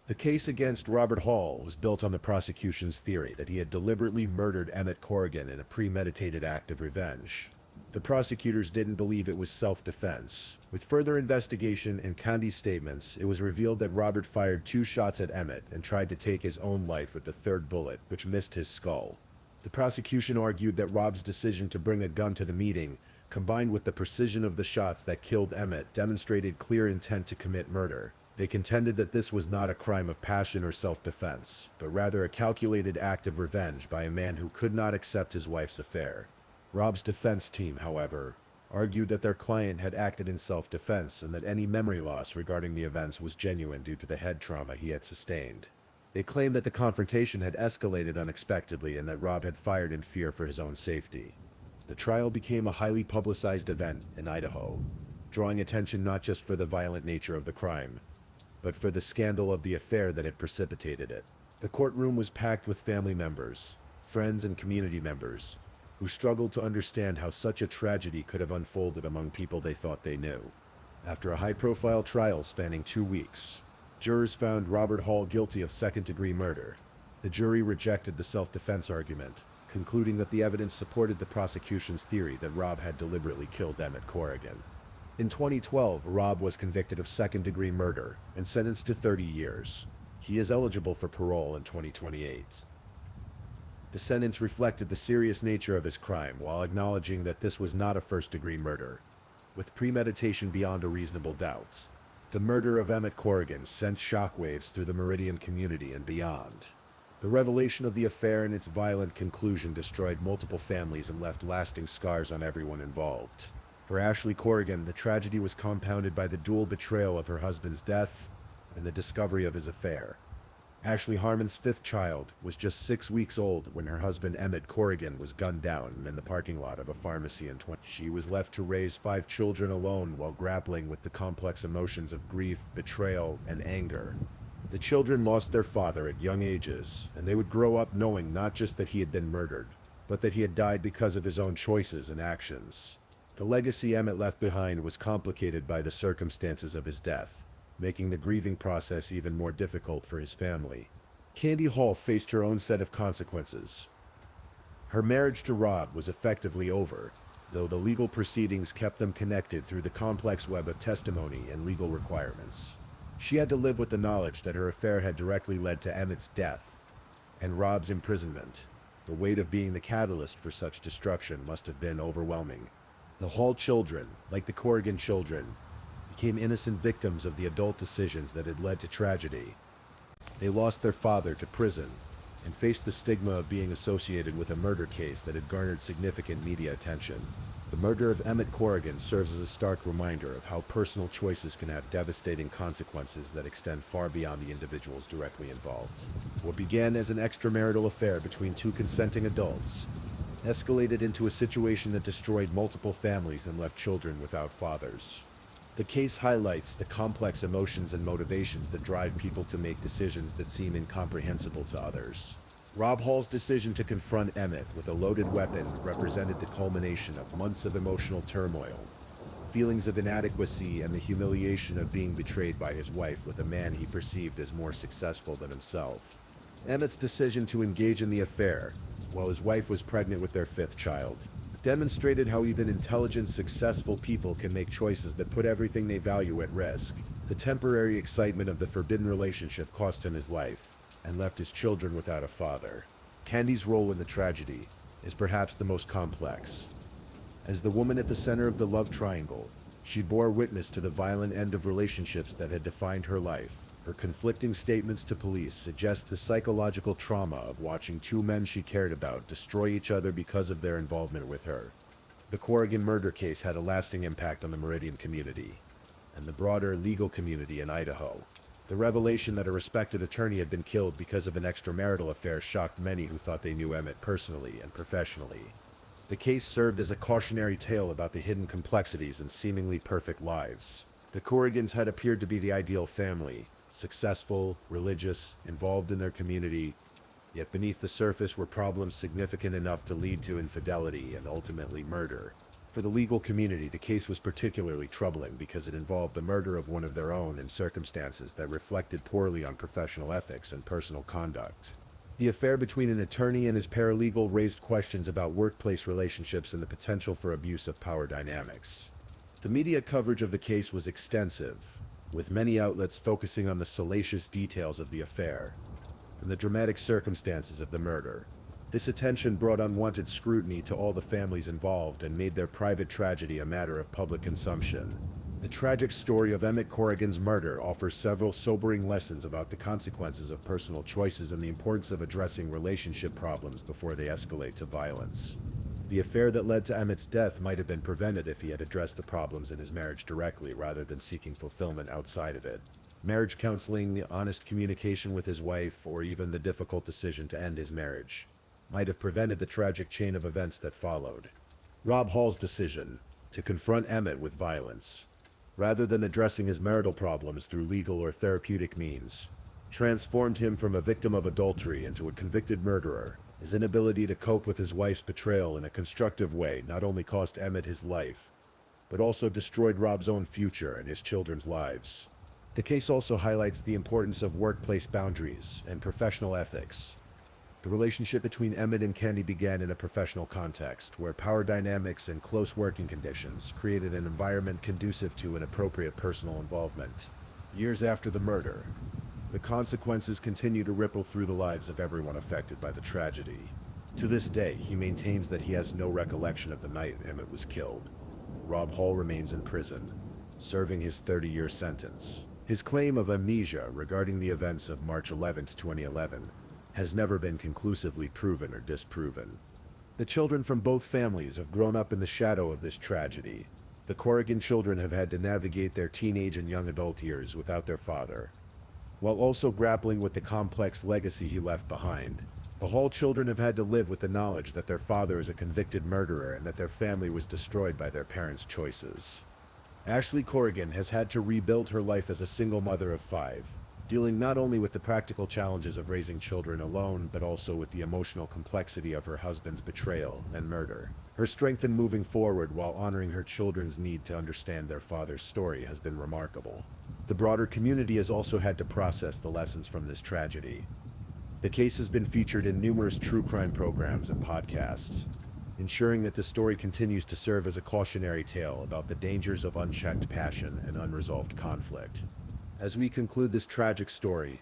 The case against Robert Hall was built on the prosecution's theory that he had deliberately murdered Emmett Corrigan in a premeditated act of revenge. The prosecutors didn't believe it was self-defense. With further investigation and Candy's statements, it was revealed that Robert fired 2 shots at Emmett and tried to take his own life with the 3rd bullet, which missed his skull. The prosecution argued that Rob's decision to bring a gun to the meeting, combined with the precision of the shots that killed Emmett, demonstrated clear intent to commit murder. They contended that this was not a crime of passion or self-defense, but rather a calculated act of revenge by a man who could not accept his wife's affair. Rob's defense team, however, argued that their client had acted in self-defense and that any memory loss regarding the events was genuine due to the head trauma he had sustained. They claimed that the confrontation had escalated unexpectedly and that Rob had fired in fear for his own safety. The trial became a highly publicized event in Idaho, drawing attention not just for the violent nature of the crime, but for the scandal of the affair that had precipitated it. The courtroom was packed with family members, friends, and community members, who struggled to understand how such a tragedy could have unfolded among people they thought they knew. After a high-profile trial spanning 2 weeks, jurors found Robert Hall guilty of second-degree murder. The jury rejected the self-defense argument, concluding that the evidence supported the prosecution's theory that Rob had deliberately killed Emmett Corrigan. In 2012, Rob was convicted of second-degree murder and sentenced to 30 years. He is eligible for parole in 2028. The sentence reflected the serious nature of his crime while acknowledging that this was not a first-degree murder, with premeditation beyond a reasonable doubt. The murder of Emmett Corrigan sent shockwaves through the Meridian community and beyond. The revelation of the affair and its violent conclusion destroyed multiple families and left lasting scars on everyone involved. For Ashley Corrigan, the tragedy was compounded by the dual betrayal of her husband's death and the discovery of his affair. Ashley Harmon's 5th child was just 6 weeks old when her husband Emmett Corrigan was gunned down in the parking lot of a pharmacy in 20. She was left to raise 5 children alone while grappling with the complex emotions of grief, betrayal, and anger. The children lost their father at young ages, and they would grow up knowing not just that he had been murdered, but that he had died because of his own choices and actions. The legacy Emmett left behind was complicated by the circumstances of his death. making the grieving process even more difficult for his family. Candy Hall faced her own set of consequences. Her marriage to Rob was effectively over, though the legal proceedings kept them connected through the complex web of testimony and legal requirements. She had to live with the knowledge that her affair had directly led to Emmett's death and Rob's imprisonment. The weight of being the catalyst for such destruction must have been overwhelming. The Hall children, like the Corrigan children, became innocent victims of the adult decisions that had led to tragedy. They lost their father to prison and faced the stigma of being associated with a murder case that had garnered significant media attention. The murder of Emmett Corrigan serves as a stark reminder of how personal choices can have devastating consequences that extend far beyond the individuals directly involved. What began as an extramarital affair between two consenting adults escalated into a situation that destroyed multiple families and left children without fathers. The case highlights the complex emotions and motivations that drive people to make decisions that seem incomprehensible to others. Rob Hall's decision to confront Emmett with a loaded weapon represented the culmination of months of emotional turmoil, feelings of inadequacy, and the humiliation of being betrayed by his wife with a man he perceived as more successful than himself. Emmett's decision to engage in the affair, while his wife was pregnant with their fifth child, demonstrated how even intelligent, successful people can make choices that put everything they value at risk. The temporary excitement of the forbidden relationship cost him his life and left his children without a father. Candy's role in the tragedy is perhaps the most complex. As the woman at the center of the love triangle, she bore witness to the violent end of relationships that had defined her life. Her conflicting statements to police suggest the psychological trauma of watching two men she cared about destroy each other because of their involvement with her. The Corrigan murder case had a lasting impact on the Meridian community and the broader legal community in Idaho. The revelation that a respected attorney had been killed because of an extramarital affair shocked many who thought they knew Emmett personally and professionally. The case served as a cautionary tale about the hidden complexities and seemingly perfect lives. The Corrigans had appeared to be the ideal family, successful, religious, involved in their community, yet beneath the surface were problems significant enough to lead to infidelity and ultimately murder. For the legal community, the case was particularly troubling because it involved the murder of one of their own in circumstances that reflected poorly on professional ethics and personal conduct. The affair between an attorney and his paralegal raised questions about workplace relationships and the potential for abuse of power dynamics. The media coverage of the case was extensive, with many outlets focusing on the salacious details of the affair and the dramatic circumstances of the murder. This attention brought unwanted scrutiny to all the families involved and made their private tragedy a matter of public consumption. The tragic story of Emmett Corrigan's murder offers several sobering lessons about the consequences of personal choices and the importance of addressing relationship problems before they escalate to violence. The affair that led to Emmett's death might have been prevented if he had addressed the problems in his marriage directly rather than seeking fulfillment outside of it. Marriage counseling, the honest communication with his wife, or even the difficult decision to end his marriage might have prevented the tragic chain of events that followed. Rob Hall's decision to confront Emmett with violence, rather than addressing his marital problems through legal or therapeutic means, transformed him from a victim of adultery into a convicted murderer. His inability to cope with his wife's betrayal in a constructive way not only cost Emmett his life, but also destroyed Rob's own future and his children's lives. The case also highlights the importance of workplace boundaries and professional ethics. The relationship between Emmett and Candy began in a professional context, where power dynamics and close working conditions created an environment conducive to inappropriate personal involvement. Years after the murder, the consequences continue to ripple through the lives of everyone affected by the tragedy. To this day, he maintains that he has no recollection of the night Emmett was killed. Rob Hall remains in prison, serving his 30-year sentence. His claim of amnesia regarding the events of March 11, 2011, has never been conclusively proven or disproven. The children from both families have grown up in the shadow of this tragedy. The Corrigan children have had to navigate their teenage and young adult years without their father, while also grappling with the complex legacy he left behind. The Hall children have had to live with the knowledge that their father is a convicted murderer and that their family was destroyed by their parents' choices. Ashley Corrigan has had to rebuild her life as a single mother of 5, dealing not only with the practical challenges of raising children alone, but also with the emotional complexity of her husband's betrayal and murder. Her strength in moving forward while honoring her children's need to understand their father's story has been remarkable. The broader community has also had to process the lessons from this tragedy. The case has been featured in numerous true crime programs and podcasts, ensuring that the story continues to serve as a cautionary tale about the dangers of unchecked passion and unresolved conflict. As we conclude this tragic story,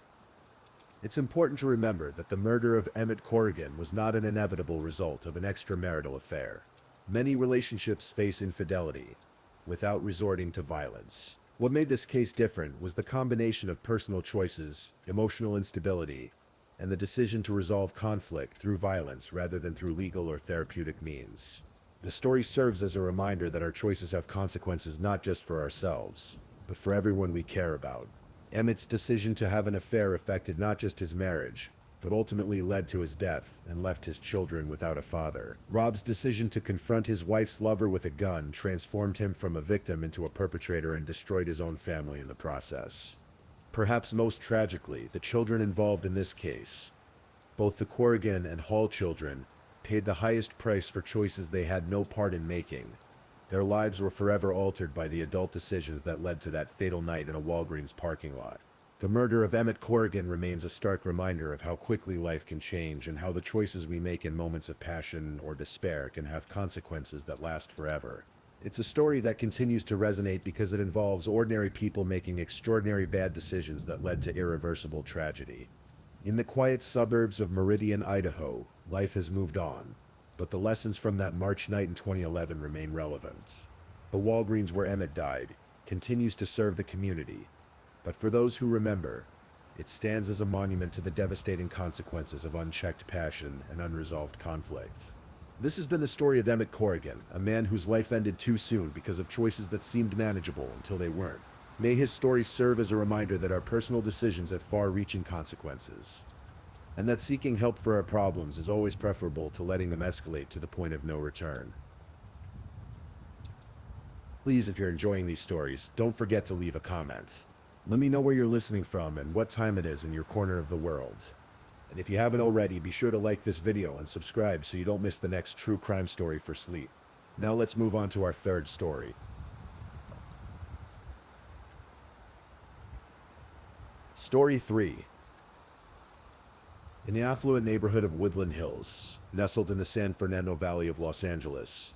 it's important to remember that the murder of Emmett Corrigan was not an inevitable result of an extramarital affair. Many relationships face infidelity without resorting to violence. What made this case different was the combination of personal choices, emotional instability, and the decision to resolve conflict through violence rather than through legal or therapeutic means. The story serves as a reminder that our choices have consequences not just for ourselves, but for everyone we care about. Emmett's decision to have an affair affected not just his marriage, but ultimately led to his death and left his children without a father. Rob's decision to confront his wife's lover with a gun transformed him from a victim into a perpetrator and destroyed his own family in the process. Perhaps most tragically, the children involved in this case, both the Corrigan and Hall children, paid the highest price for choices they had no part in making. Their lives were forever altered by the adult decisions that led to that fatal night in a Walgreens parking lot. The murder of Emmett Corrigan remains a stark reminder of how quickly life can change and how the choices we make in moments of passion or despair can have consequences that last forever. It's a story that continues to resonate because it involves ordinary people making extraordinary bad decisions that led to irreversible tragedy. In the quiet suburbs of Meridian, Idaho, life has moved on, but the lessons from that March night in 2011 remain relevant. The Walgreens where Emmett died continues to serve the community, but for those who remember, it stands as a monument to the devastating consequences of unchecked passion and unresolved conflict. This has been the story of Emmett Corrigan, a man whose life ended too soon because of choices that seemed manageable until they weren't. May his story serve as a reminder that our personal decisions have far-reaching consequences, and that seeking help for our problems is always preferable to letting them escalate to the point of no return. Please, if you're enjoying these stories, don't forget to leave a comment. Let me know where you're listening from and what time it is in your corner of the world. And if you haven't already, be sure to like this video and subscribe so you don't miss the next true crime story for sleep. Now let's move on to our third story. Story 3. In the affluent neighborhood of Woodland Hills, nestled in the San Fernando Valley of Los Angeles,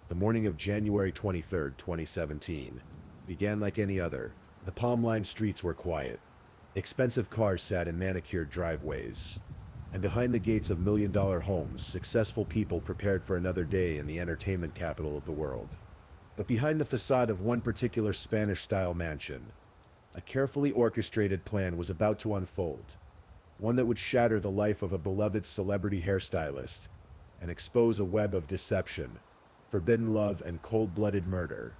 the morning of January 23, 2017, began like any other. The palm-lined streets were quiet. Expensive cars sat in manicured driveways, and behind the gates of million-dollar homes, successful people prepared for another day in the entertainment capital of the world. But behind the facade of one particular Spanish-style mansion, a carefully orchestrated plan was about to unfold, one that would shatter the life of a beloved celebrity hairstylist and expose a web of deception, forbidden love, and cold-blooded murder.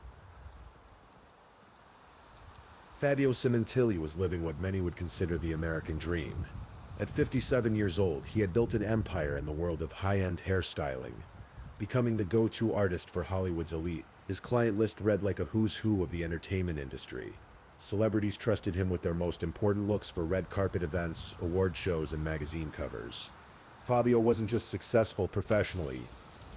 Fabio Simontilli was living what many would consider the American dream. At 57 years old, he had built an empire in the world of high-end hairstyling, becoming the go-to artist for Hollywood's elite. His client list read like a who's who of the entertainment industry. Celebrities trusted him with their most important looks for red carpet events, award shows, and magazine covers. Fabio wasn't just successful professionally,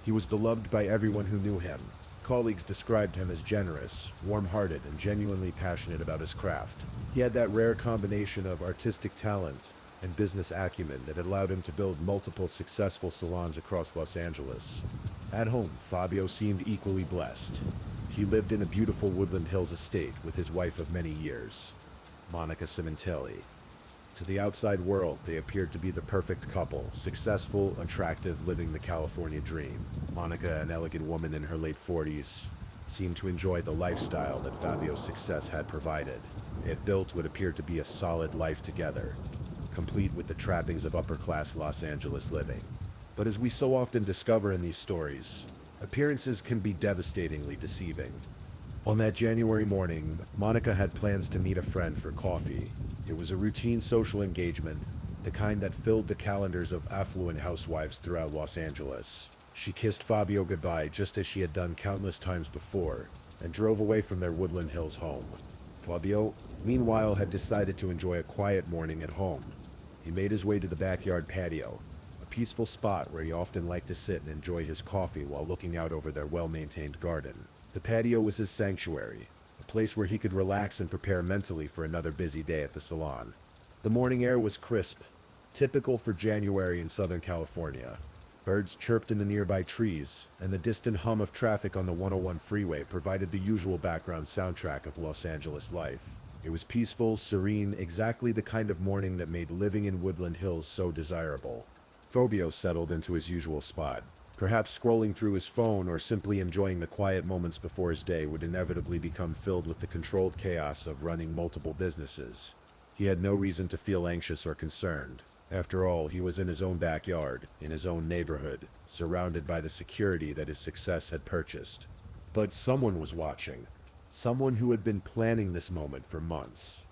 he was beloved by everyone who knew him. Colleagues described him as generous, warm-hearted, and genuinely passionate about his craft. He had that rare combination of artistic talent and business acumen that allowed him to build multiple successful salons across Los Angeles. At home, Fabio seemed equally blessed. He lived in a beautiful Woodland Hills estate with his wife of many years, Monica Simontelli. To the outside world, they appeared to be the perfect couple, successful, attractive, living the California dream. Monica, an elegant woman in her late 40s, seemed to enjoy the lifestyle that Fabio's success had provided. They had built what appeared to be a solid life together, complete with the trappings of upper-class Los Angeles living. But as we so often discover in these stories, appearances can be devastatingly deceiving. On that January morning, Monica had plans to meet a friend for coffee. It was a routine social engagement, the kind that filled the calendars of affluent housewives throughout Los Angeles. She kissed Fabio goodbye just as she had done countless times before, and drove away from their Woodland Hills home. Fabio, meanwhile, had decided to enjoy a quiet morning at home. He made his way to the backyard patio, a peaceful spot where he often liked to sit and enjoy his coffee while looking out over their well-maintained garden. The patio was his sanctuary, a place where he could relax and prepare mentally for another busy day at the salon. The morning air was crisp, typical for January in Southern California. Birds chirped in the nearby trees, and the distant hum of traffic on the 101 freeway provided the usual background soundtrack of Los Angeles life. It was peaceful, serene, exactly the kind of morning that made living in Woodland Hills so desirable. Fabio settled into his usual spot, perhaps scrolling through his phone or simply enjoying the quiet moments before his day would inevitably become filled with the controlled chaos of running multiple businesses. He had no reason to feel anxious or concerned. After all, he was in his own backyard, in his own neighborhood, surrounded by the security that his success had purchased. But someone was watching. Someone who had been planning this moment for months.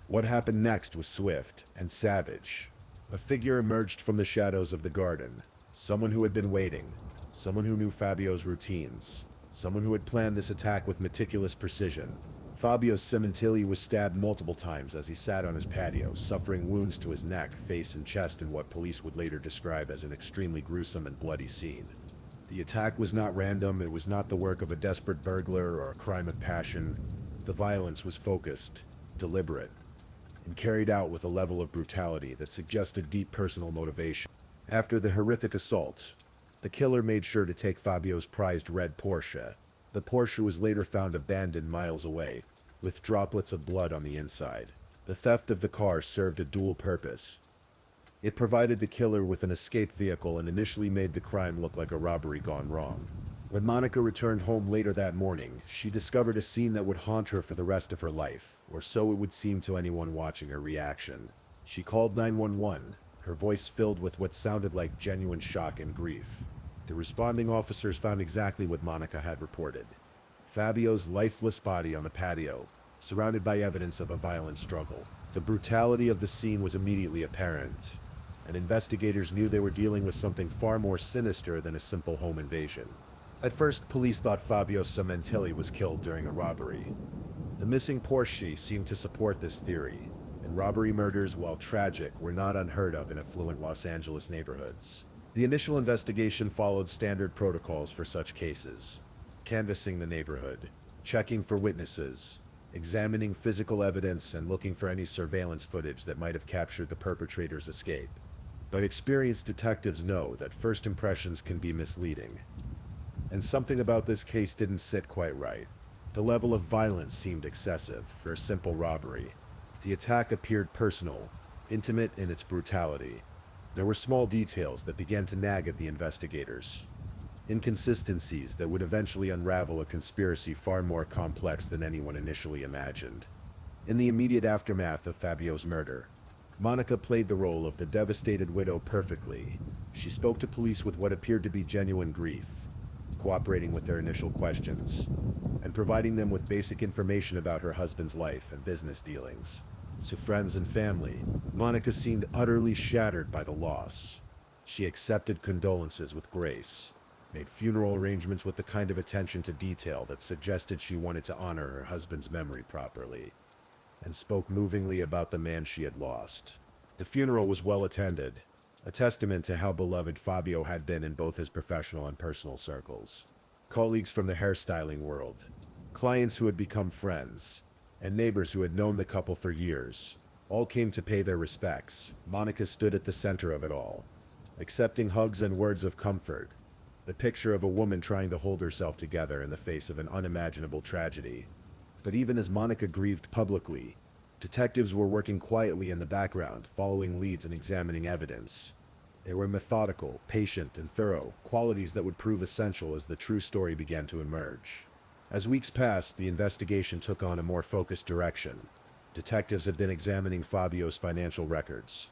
What happened next was swift and savage. A figure emerged from the shadows of the garden. Someone who had been waiting. Someone who knew Fabio's routines. Someone who had planned this attack with meticulous precision. Fabio Cementilli was stabbed multiple times as he sat on his patio, suffering wounds to his neck, face, and chest in what police would later describe as an extremely gruesome and bloody scene. The attack was not random, it was not the work of a desperate burglar or a crime of passion. The violence was focused, deliberate, and carried out with a level of brutality that suggested deep personal motivation. After the horrific assault, the killer made sure to take Fabio's prized red Porsche. The Porsche was later found abandoned miles away, with droplets of blood on the inside. The theft of the car served a dual purpose. It provided the killer with an escape vehicle and initially made the crime look like a robbery gone wrong. When Monica returned home later that morning, she discovered a scene that would haunt her for the rest of her life, or so it would seem to anyone watching her reaction. She called 911, her voice filled with what sounded like genuine shock and grief. The responding officers found exactly what Monica had reported. Fabio's lifeless body on the patio, surrounded by evidence of a violent struggle. The brutality of the scene was immediately apparent, and investigators knew they were dealing with something far more sinister than a simple home invasion. At first, police thought Fabio Cementilli was killed during a robbery. The missing Porsche seemed to support this theory, and robbery murders, while tragic, were not unheard of in affluent Los Angeles neighborhoods. The initial investigation followed standard protocols for such cases: canvassing the neighborhood, checking for witnesses, examining physical evidence, and looking for any surveillance footage that might have captured the perpetrator's escape. But experienced detectives know that first impressions can be misleading. And something about this case didn't sit quite right. The level of violence seemed excessive for a simple robbery. The attack appeared personal, intimate in its brutality. There were small details that began to nag at the investigators. Inconsistencies that would eventually unravel a conspiracy far more complex than anyone initially imagined. In the immediate aftermath of Fabio's murder, Monica played the role of the devastated widow perfectly. She spoke to police with what appeared to be genuine grief, cooperating with their initial questions, and providing them with basic information about her husband's life and business dealings. To friends and family, Monica seemed utterly shattered by the loss. She accepted condolences with grace, made funeral arrangements with the kind of attention to detail that suggested she wanted to honor her husband's memory properly, and spoke movingly about the man she had lost. The funeral was well attended, a testament to how beloved Fabio had been in both his professional and personal circles. Colleagues from the hairstyling world, clients who had become friends, and neighbors who had known the couple for years, all came to pay their respects. Monica stood at the center of it all, accepting hugs and words of comfort, the picture of a woman trying to hold herself together in the face of an unimaginable tragedy. But even as Monica grieved publicly, detectives were working quietly in the background, following leads and examining evidence. They were methodical, patient, and thorough, qualities that would prove essential as the true story began to emerge. As weeks passed, the investigation took on a more focused direction. Detectives had been examining Fabio's financial records,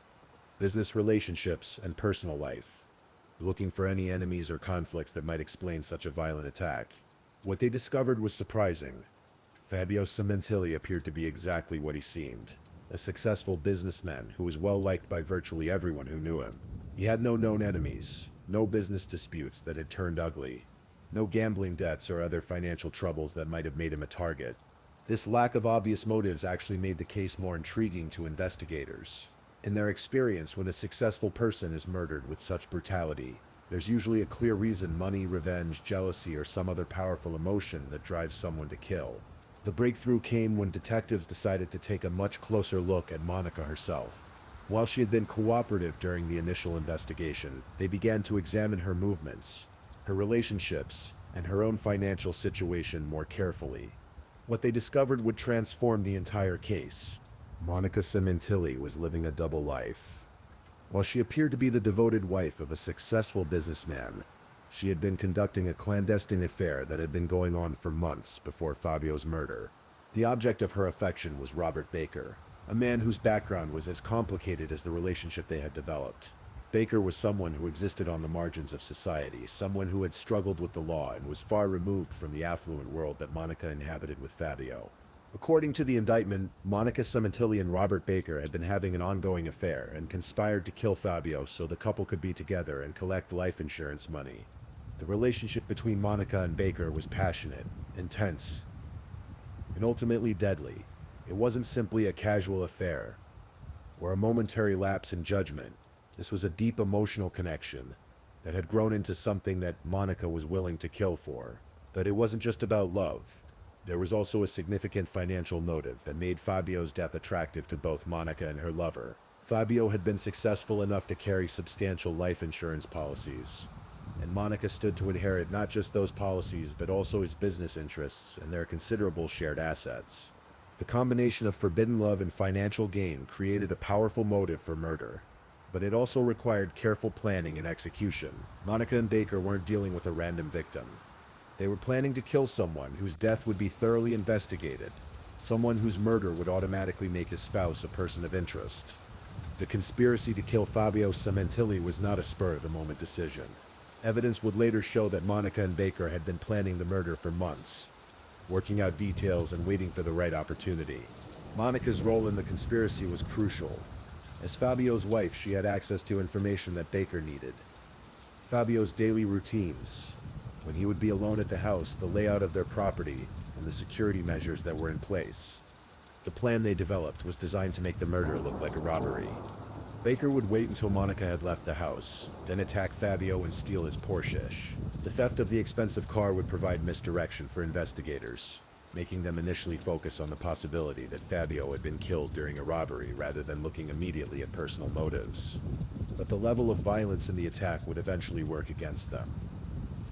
business relationships, and personal life, looking for any enemies or conflicts that might explain such a violent attack. What they discovered was surprising. Fabio Cementilli appeared to be exactly what he seemed, a successful businessman who was well liked by virtually everyone who knew him. He had no known enemies, no business disputes that had turned ugly, no gambling debts or other financial troubles that might have made him a target. This lack of obvious motives actually made the case more intriguing to investigators. In their experience, when a successful person is murdered with such brutality, there's usually a clear reason: money, revenge, jealousy, or some other powerful emotion that drives someone to kill. The breakthrough came when detectives decided to take a much closer look at Monica herself. While she had been cooperative during the initial investigation, they began to examine her movements, her relationships, and her own financial situation more carefully. What they discovered would transform the entire case. Monica Cementilli was living a double life. While she appeared to be the devoted wife of a successful businessman, she had been conducting a clandestine affair that had been going on for months before Fabio's murder. The object of her affection was Robert Baker, a man whose background was as complicated as the relationship they had developed. Baker was someone who existed on the margins of society, someone who had struggled with the law and was far removed from the affluent world that Monica inhabited with Fabio. According to the indictment, Monica Cementilli and Robert Baker had been having an ongoing affair and conspired to kill Fabio so the couple could be together and collect life insurance money. The relationship between Monica and Baker was passionate, intense, and ultimately deadly. It wasn't simply a casual affair or a momentary lapse in judgment. This was a deep emotional connection that had grown into something that Monica was willing to kill for. But it wasn't just about love. There was also a significant financial motive that made Fabio's death attractive to both Monica and her lover. Fabio had been successful enough to carry substantial life insurance policies, and Monica stood to inherit not just those policies but also his business interests and their considerable shared assets. The combination of forbidden love and financial gain created a powerful motive for murder, but it also required careful planning and execution. Monica and Baker weren't dealing with a random victim. They were planning to kill someone whose death would be thoroughly investigated, someone whose murder would automatically make his spouse a person of interest. The conspiracy to kill Fabio Cementilli was not a spur-of-the-moment decision. Evidence would later show that Monica and Baker had been planning the murder for months, working out details and waiting for the right opportunity. Monica's role in the conspiracy was crucial. As Fabio's wife, she had access to information that Baker needed. Fabio's daily routines, when he would be alone at the house, the layout of their property, and the security measures that were in place. The plan they developed was designed to make the murder look like a robbery. Baker would wait until Monica had left the house, then attack Fabio and steal his Porsche. The theft of the expensive car would provide misdirection for investigators, making them initially focus on the possibility that Fabio had been killed during a robbery rather than looking immediately at personal motives. But the level of violence in the attack would eventually work against them.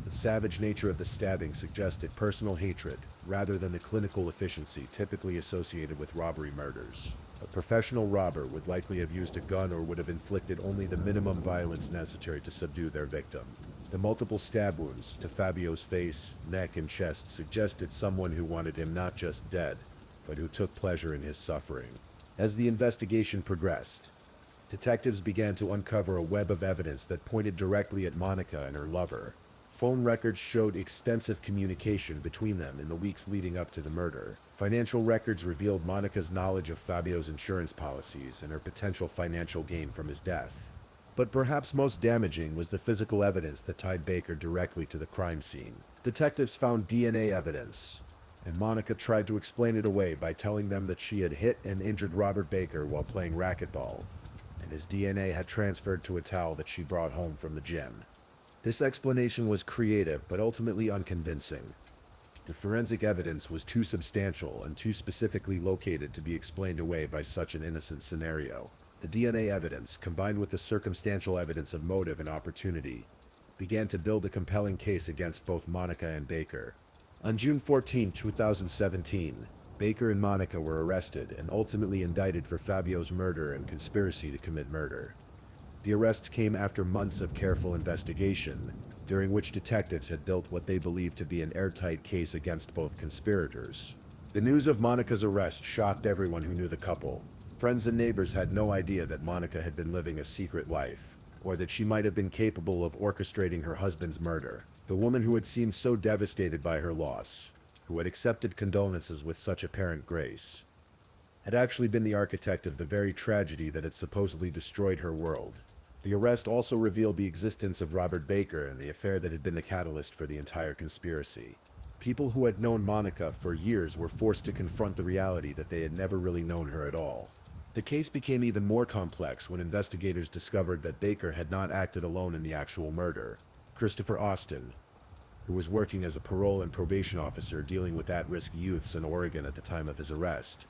The savage nature of the stabbing suggested personal hatred rather than the clinical efficiency typically associated with robbery murders. A professional robber would likely have used a gun or would have inflicted only the minimum violence necessary to subdue their victim. The multiple stab wounds to Fabio's face, neck, and chest suggested someone who wanted him not just dead, but who took pleasure in his suffering. As the investigation progressed, detectives began to uncover a web of evidence that pointed directly at Monica and her lover. Phone records showed extensive communication between them in the weeks leading up to the murder. Financial records revealed Monica's knowledge of Fabio's insurance policies and her potential financial gain from his death. But perhaps most damaging was the physical evidence that tied Baker directly to the crime scene. Detectives found DNA evidence, and Monica tried to explain it away by telling them that she had hit and injured Robert Baker while playing racquetball, and his DNA had transferred to a towel that she brought home from the gym. This explanation was creative but ultimately unconvincing. The forensic evidence was too substantial and too specifically located to be explained away by such an innocent scenario. The DNA evidence, combined with the circumstantial evidence of motive and opportunity, began to build a compelling case against both Monica and Baker. On June 14, 2017, Baker and Monica were arrested and ultimately indicted for Fabio's murder and conspiracy to commit murder. The arrests came after months of careful investigation, during which detectives had built what they believed to be an airtight case against both conspirators. The news of Monica's arrest shocked everyone who knew the couple. Friends and neighbors had no idea that Monica had been living a secret life, or that she might have been capable of orchestrating her husband's murder. The woman who had seemed so devastated by her loss, who had accepted condolences with such apparent grace, had actually been the architect of the very tragedy that had supposedly destroyed her world. The arrest also revealed the existence of Robert Baker and the affair that had been the catalyst for the entire conspiracy. People who had known Monica for years were forced to confront the reality that they had never really known her at all. The case became even more complex when investigators discovered that Baker had not acted alone in the actual murder. Christopher Austin, who was working as a parole and probation officer dealing with at-risk youths in Oregon at the time of his arrest,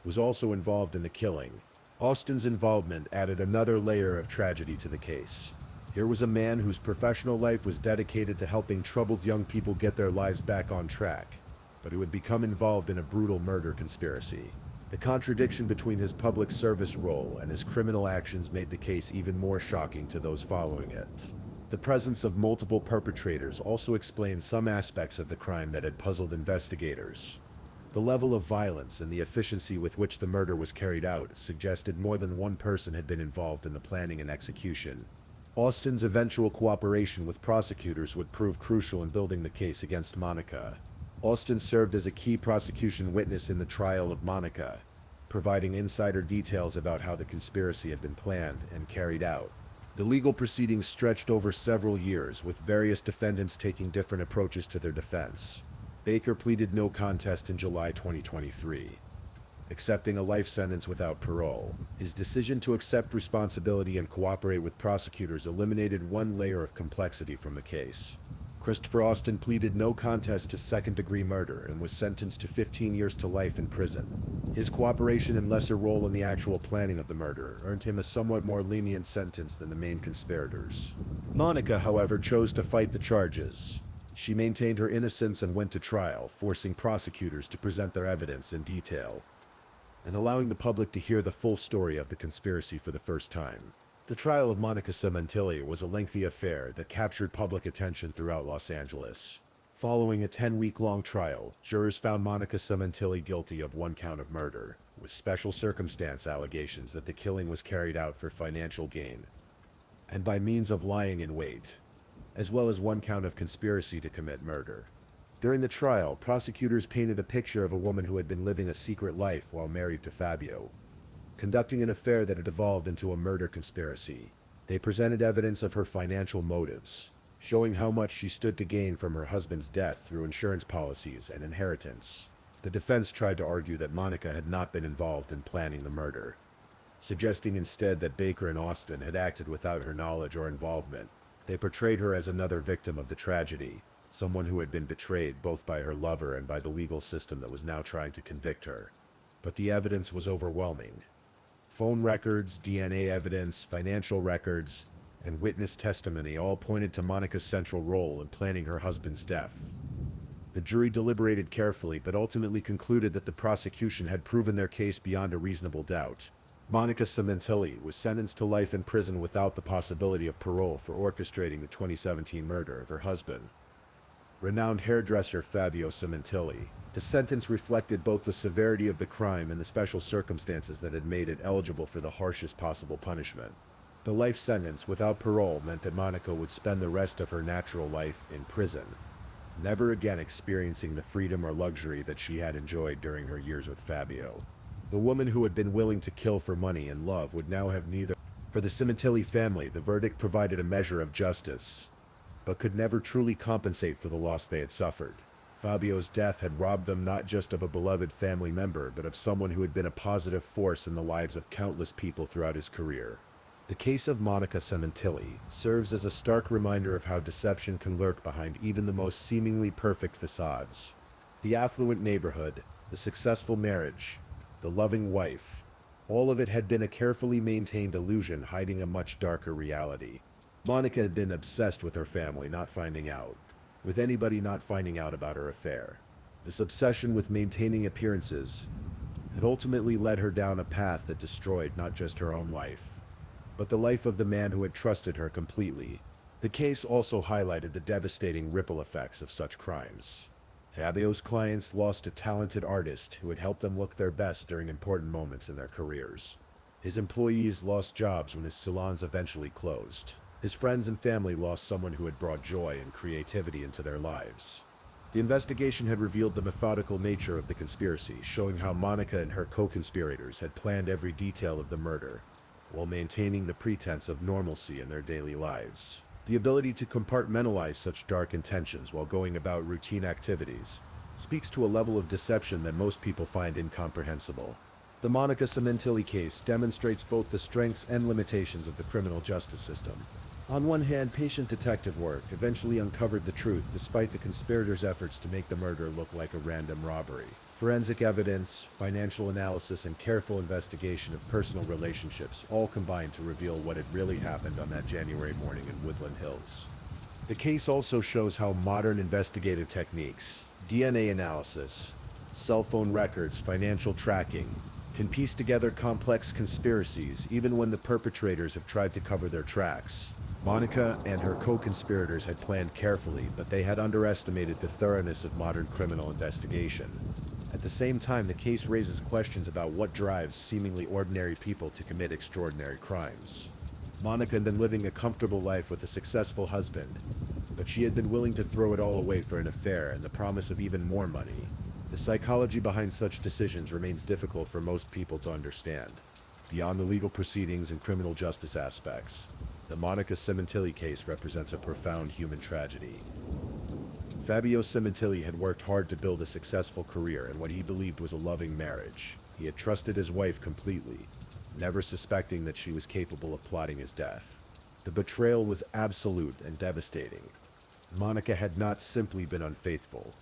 was also involved in the killing. Austin's involvement added another layer of tragedy to the case. Here was a man whose professional life was dedicated to helping troubled young people get their lives back on track, but who had become involved in a brutal murder conspiracy. The contradiction between his public service role and his criminal actions made the case even more shocking to those following it. The presence of multiple perpetrators also explained some aspects of the crime that had puzzled investigators. The level of violence and the efficiency with which the murder was carried out suggested more than one person had been involved in the planning and execution. Austin's eventual cooperation with prosecutors would prove crucial in building the case against Monica. Austin served as a key prosecution witness in the trial of Monica, providing insider details about how the conspiracy had been planned and carried out. The legal proceedings stretched over several years, with various defendants taking different approaches to their defense. Baker pleaded no contest in July 2023, accepting a life sentence without parole. His decision to accept responsibility and cooperate with prosecutors eliminated one layer of complexity from the case. Christopher Austin pleaded no contest to second-degree murder and was sentenced to 15 years to life in prison. His cooperation and lesser role in the actual planning of the murder earned him a somewhat more lenient sentence than the main conspirators. Monica, however, chose to fight the charges. She maintained her innocence and went to trial, forcing prosecutors to present their evidence in detail, and allowing the public to hear the full story of the conspiracy for the first time. The trial of Monica Cementilli was a lengthy affair that captured public attention throughout Los Angeles. Following a 10-week-long trial, jurors found Monica Cementilli guilty of one count of murder, with special circumstance allegations that the killing was carried out for financial gain and by means of lying in wait, as well as one count of conspiracy to commit murder. During the trial, prosecutors painted a picture of a woman who had been living a secret life while married to Fabio, conducting an affair that had evolved into a murder conspiracy. They presented evidence of her financial motives, showing how much she stood to gain from her husband's death through insurance policies and inheritance. The defense tried to argue that Monica had not been involved in planning the murder, suggesting instead that Baker and Austin had acted without her knowledge or involvement. They portrayed her as another victim of the tragedy, someone who had been betrayed both by her lover and by the legal system that was now trying to convict her. But the evidence was overwhelming. Phone records, DNA evidence, financial records, and witness testimony all pointed to Monica's central role in planning her husband's death. The jury deliberated carefully but ultimately concluded that the prosecution had proven their case beyond a reasonable doubt. Monica Cementilli was sentenced to life in prison without the possibility of parole for orchestrating the 2017 murder of her husband, renowned hairdresser Fabio Cementilli. The sentence reflected both the severity of the crime and the special circumstances that had made it eligible for the harshest possible punishment. The life sentence without parole meant that Monica would spend the rest of her natural life in prison, never again experiencing the freedom or luxury that she had enjoyed during her years with Fabio. The woman who had been willing to kill for money and love would now have neither. For the Cementilli family, the verdict provided a measure of justice, but could never truly compensate for the loss they had suffered. Fabio's death had robbed them not just of a beloved family member, but of someone who had been a positive force in the lives of countless people throughout his career. The case of Monica Cementilli serves as a stark reminder of how deception can lurk behind even the most seemingly perfect facades. The affluent neighborhood, the successful marriage, the loving wife, all of it had been a carefully maintained illusion hiding a much darker reality. Monica had been obsessed with her family not finding out, with anybody not finding out about her affair. This obsession with maintaining appearances had ultimately led her down a path that destroyed not just her own life, but the life of the man who had trusted her completely. The case also highlighted the devastating ripple effects of such crimes. Fabio's clients lost a talented artist who had helped them look their best during important moments in their careers. His employees lost jobs when his salons eventually closed. His friends and family lost someone who had brought joy and creativity into their lives. The investigation had revealed the methodical nature of the conspiracy, showing how Monica and her co-conspirators had planned every detail of the murder, while maintaining the pretense of normalcy in their daily lives. The ability to compartmentalize such dark intentions while going about routine activities speaks to a level of deception that most people find incomprehensible. The Monica Cementilli case demonstrates both the strengths and limitations of the criminal justice system. On one hand, patient detective work eventually uncovered the truth despite the conspirators' efforts to make the murder look like a random robbery. Forensic evidence, financial analysis, and careful investigation of personal relationships all combined to reveal what had really happened on that January morning in Woodland Hills. The case also shows how modern investigative techniques, DNA analysis, cell phone records, financial tracking, can piece together complex conspiracies even when the perpetrators have tried to cover their tracks. Monica and her co-conspirators had planned carefully, but they had underestimated the thoroughness of modern criminal investigation. At the same time, the case raises questions about what drives seemingly ordinary people to commit extraordinary crimes. Monica had been living a comfortable life with a successful husband, but she had been willing to throw it all away for an affair and the promise of even more money. The psychology behind such decisions remains difficult for most people to understand. Beyond the legal proceedings and criminal justice aspects, the Monica Cementilli case represents a profound human tragedy. Fabio Cementilli had worked hard to build a successful career in what he believed was a loving marriage. He had trusted his wife completely, never suspecting that she was capable of plotting his death. The betrayal was absolute and devastating. Monica had not simply been unfaithful.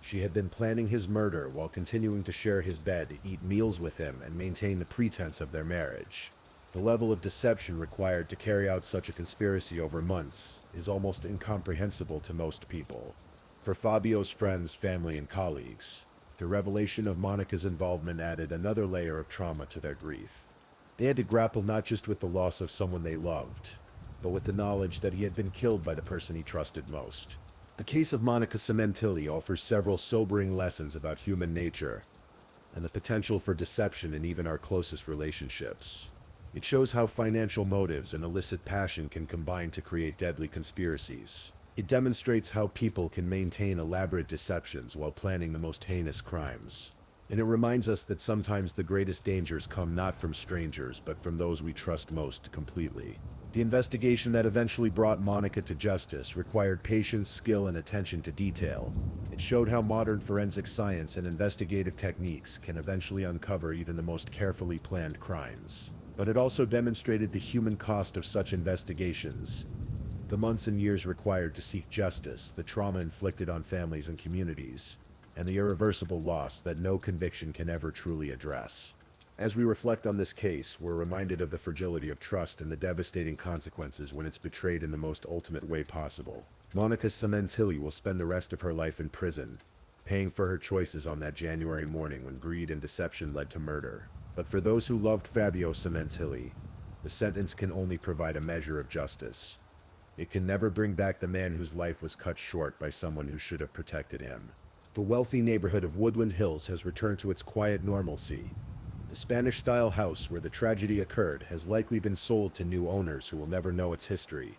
She had been planning his murder while continuing to share his bed, eat meals with him, and maintain the pretense of their marriage. The level of deception required to carry out such a conspiracy over months is almost incomprehensible to most people. For Fabio's friends, family, and colleagues, the revelation of Monica's involvement added another layer of trauma to their grief. They had to grapple not just with the loss of someone they loved, but with the knowledge that he had been killed by the person he trusted most. The case of Monica Cementilli offers several sobering lessons about human nature and the potential for deception in even our closest relationships. It shows how financial motives and illicit passion can combine to create deadly conspiracies. It demonstrates how people can maintain elaborate deceptions while planning the most heinous crimes. And it reminds us that sometimes the greatest dangers come not from strangers, but from those we trust most completely. The investigation that eventually brought Monica to justice required patience, skill, and attention to detail. It showed how modern forensic science and investigative techniques can eventually uncover even the most carefully planned crimes. But it also demonstrated the human cost of such investigations. The months and years required to seek justice, the trauma inflicted on families and communities, and the irreversible loss that no conviction can ever truly address. As we reflect on this case, we're reminded of the fragility of trust and the devastating consequences when it's betrayed in the most ultimate way possible. Monica Cementilli will spend the rest of her life in prison, paying for her choices on that January morning when greed and deception led to murder. But for those who loved Fabio Cementilli, the sentence can only provide a measure of justice. It can never bring back the man whose life was cut short by someone who should have protected him. The wealthy neighborhood of Woodland Hills has returned to its quiet normalcy. The Spanish-style house where the tragedy occurred has likely been sold to new owners who will never know its history.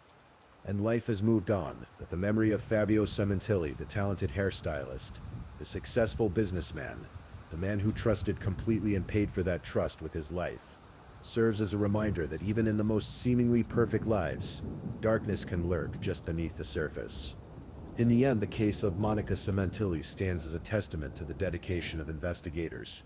And life has moved on, but the memory of Fabio Cementilli, the talented hairstylist, the successful businessman, the man who trusted completely and paid for that trust with his life, serves as a reminder that even in the most seemingly perfect lives, darkness can lurk just beneath the surface. In the end, the case of Monica Cementilli stands as a testament to the dedication of investigators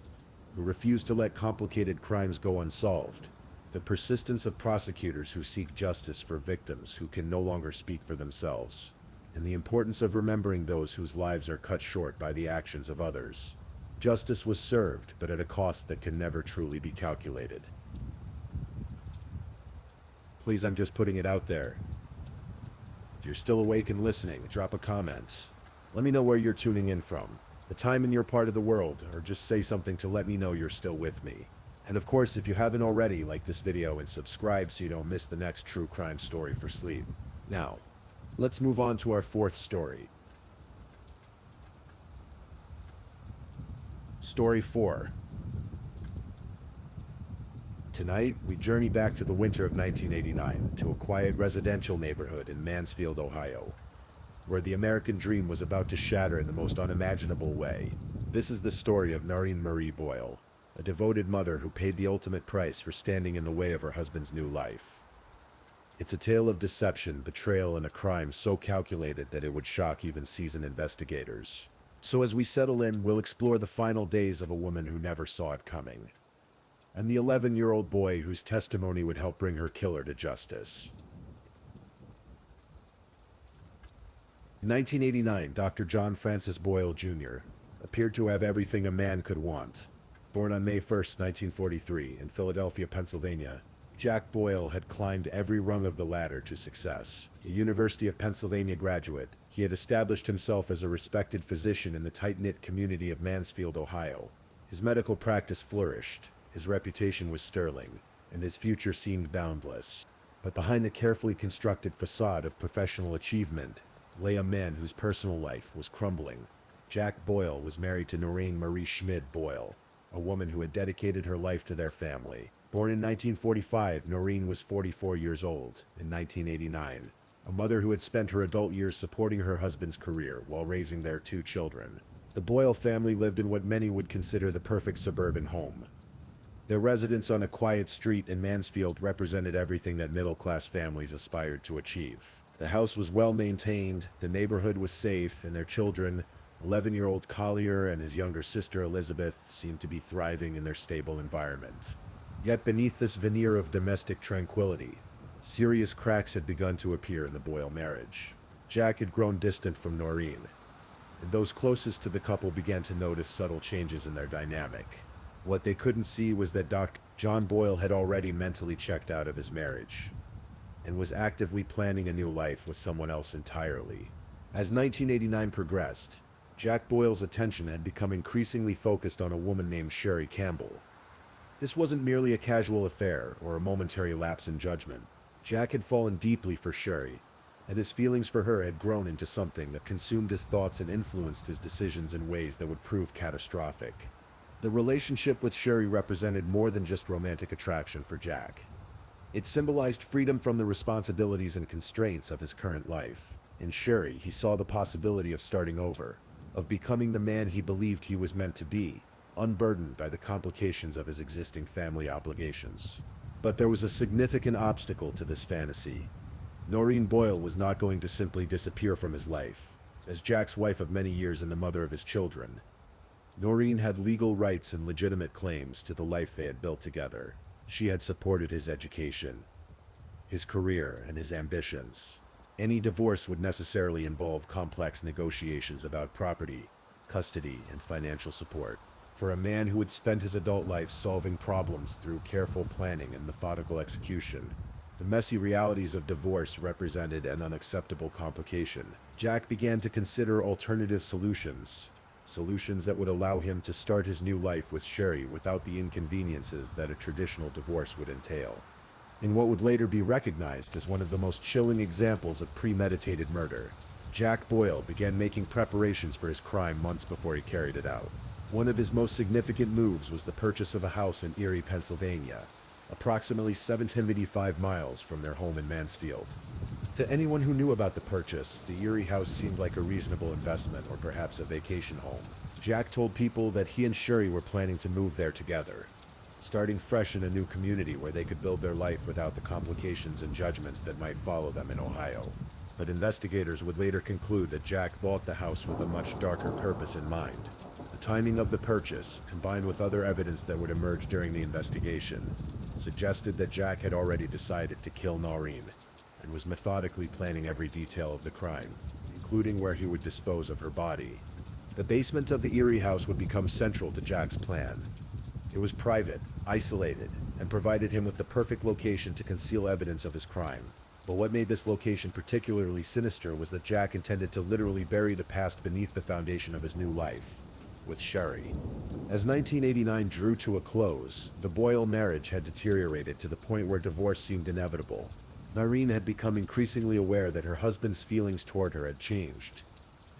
who refuse to let complicated crimes go unsolved, the persistence of prosecutors who seek justice for victims who can no longer speak for themselves, and the importance of remembering those whose lives are cut short by the actions of others. Justice was served, but at a cost that can never truly be calculated. Please, I'm just putting it out there. If you're still awake and listening, drop a comment. Let me know where you're tuning in from, the time in your part of the world, or just say something to let me know you're still with me. And of course, if you haven't already, like this video and subscribe so you don't miss the next true crime story for sleep. Now, let's move on to our fourth story. Story 4. Tonight, we journey back to the winter of 1989, to a quiet residential neighborhood in Mansfield, Ohio, where the American dream was about to shatter in the most unimaginable way. This is the story of Noreen Marie Boyle, a devoted mother who paid the ultimate price for standing in the way of her husband's new life. It's a tale of deception, betrayal, and a crime so calculated that it would shock even seasoned investigators. So as we settle in, we'll explore the final days of a woman who never saw it coming, and the 11-year-old boy whose testimony would help bring her killer to justice. In 1989, Dr. John Francis Boyle, Jr. appeared to have everything a man could want. Born on May 1st, 1943, in Philadelphia, Pennsylvania, Jack Boyle had climbed every rung of the ladder to success. A University of Pennsylvania graduate, he had established himself as a respected physician in the tight-knit community of Mansfield, Ohio. His medical practice flourished, his reputation was sterling, and his future seemed boundless. But behind the carefully constructed facade of professional achievement lay a man whose personal life was crumbling. Jack Boyle was married to Noreen Marie Schmid Boyle, a woman who had dedicated her life to their family. Born in 1945, Noreen was 44 years old in 1989, a mother who had spent her adult years supporting her husband's career while raising their 2 children. The Boyle family lived in what many would consider the perfect suburban home. Their residence on a quiet street in Mansfield represented everything that middle-class families aspired to achieve. The house was well maintained, the neighborhood was safe, and their children, 11-year-old Collier and his younger sister Elizabeth, seemed to be thriving in their stable environment. Yet beneath this veneer of domestic tranquility, serious cracks had begun to appear in the Boyle marriage. Jack had grown distant from Noreen, and those closest to the couple began to notice subtle changes in their dynamic. What they couldn't see was that Dr. John Boyle had already mentally checked out of his marriage, and was actively planning a new life with someone else entirely. As 1989 progressed, Jack Boyle's attention had become increasingly focused on a woman named Sherry Campbell. This wasn't merely a casual affair or a momentary lapse in judgment. Jack had fallen deeply for Sherry, and his feelings for her had grown into something that consumed his thoughts and influenced his decisions in ways that would prove catastrophic. The relationship with Sherry represented more than just romantic attraction for Jack. It symbolized freedom from the responsibilities and constraints of his current life. In Sherry, he saw the possibility of starting over, of becoming the man he believed he was meant to be, unburdened by the complications of his existing family obligations. But there was a significant obstacle to this fantasy. Noreen Boyle was not going to simply disappear from his life. As Jack's wife of many years and the mother of his children, Noreen had legal rights and legitimate claims to the life they had built together. She had supported his education, his career, and his ambitions. Any divorce would necessarily involve complex negotiations about property, custody, and financial support. For a man who had spent his adult life solving problems through careful planning and methodical execution, the messy realities of divorce represented an unacceptable complication. Jack began to consider alternative solutions that would allow him to start his new life with Sherry without the inconveniences that a traditional divorce would entail. In what would later be recognized as one of the most chilling examples of premeditated murder, Jack Boyle began making preparations for his crime months before he carried it out. One of his most significant moves was the purchase of a house in Erie, Pennsylvania, approximately 75 miles from their home in Mansfield. To anyone who knew about the purchase, the Erie house seemed like a reasonable investment or perhaps a vacation home. Jack told people that he and Sherry were planning to move there together, starting fresh in a new community where they could build their life without the complications and judgments that might follow them in Ohio. But investigators would later conclude that Jack bought the house with a much darker purpose in mind. The timing of the purchase, combined with other evidence that would emerge during the investigation, suggested that Jack had already decided to kill Noreen and was methodically planning every detail of the crime, including where he would dispose of her body. The basement of the Erie house would become central to Jack's plan. It was private, isolated, and provided him with the perfect location to conceal evidence of his crime. But what made this location particularly sinister was that Jack intended to literally bury the past beneath the foundation of his new life, with Sherry. As 1989 drew to a close, the Boyle marriage had deteriorated to the point where divorce seemed inevitable. Noreen had become increasingly aware that her husband's feelings toward her had changed,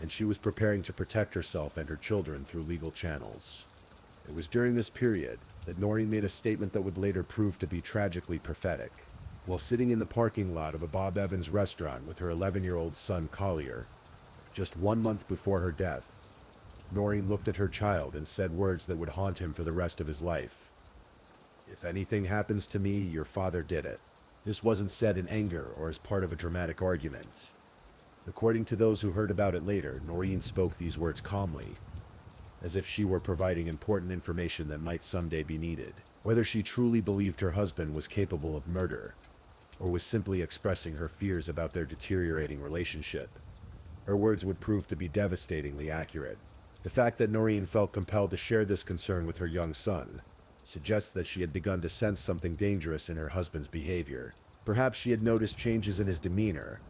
and she was preparing to protect herself and her children through legal channels. It was during this period that Noreen made a statement that would later prove to be tragically prophetic. While sitting in the parking lot of a Bob Evans restaurant with her 11-year-old son Collier, just 1 month before her death, Noreen looked at her child and said words that would haunt him for the rest of his life. "If anything happens to me, your father did it." This wasn't said in anger or as part of a dramatic argument. According to those who heard about it later, Noreen spoke these words calmly, as if she were providing important information that might someday be needed. Whether she truly believed her husband was capable of murder, or was simply expressing her fears about their deteriorating relationship, Her words would prove to be devastatingly accurate. The fact that Noreen felt compelled to share this concern with her young son suggests that she had begun to sense something dangerous in her husband's behavior. Perhaps she had noticed changes in his demeanor,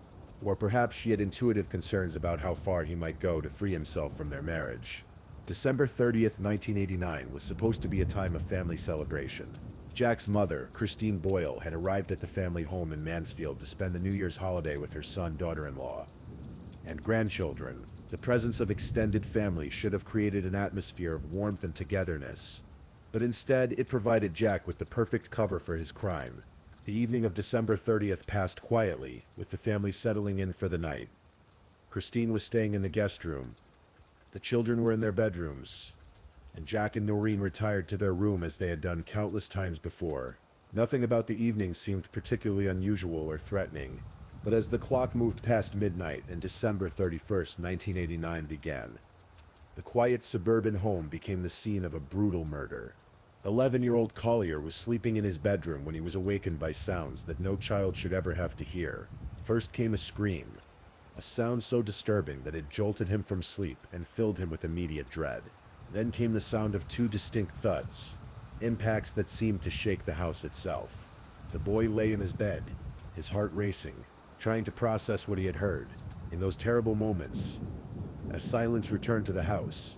or perhaps she had intuitive concerns about how far he might go to free himself from their marriage. December 30th, 1989 was supposed to be a time of family celebration. Jack's mother, Christine Boyle, had arrived at the family home in Mansfield to spend the New Year's holiday with her son, daughter-in-law, and grandchildren. The presence of extended family should have created an atmosphere of warmth and togetherness, but instead it provided Jack with the perfect cover for his crime. The evening of December 30th passed quietly, with the family settling in for the night. Christine was staying in the guest room. The children were in their bedrooms, and Jack and Noreen retired to their room as they had done countless times before. Nothing about the evening seemed particularly unusual or threatening, but as the clock moved past midnight and December 31st, 1989 began, the quiet suburban home became the scene of a brutal murder. 11-year-old Collier was sleeping in his bedroom when he was awakened by sounds that no child should ever have to hear. First came a scream, a sound so disturbing that it jolted him from sleep and filled him with immediate dread. Then came the sound of two distinct thuds, impacts that seemed to shake the house itself. The boy lay in his bed, his heart racing, trying to process what he had heard. In those terrible moments, as silence returned to the house,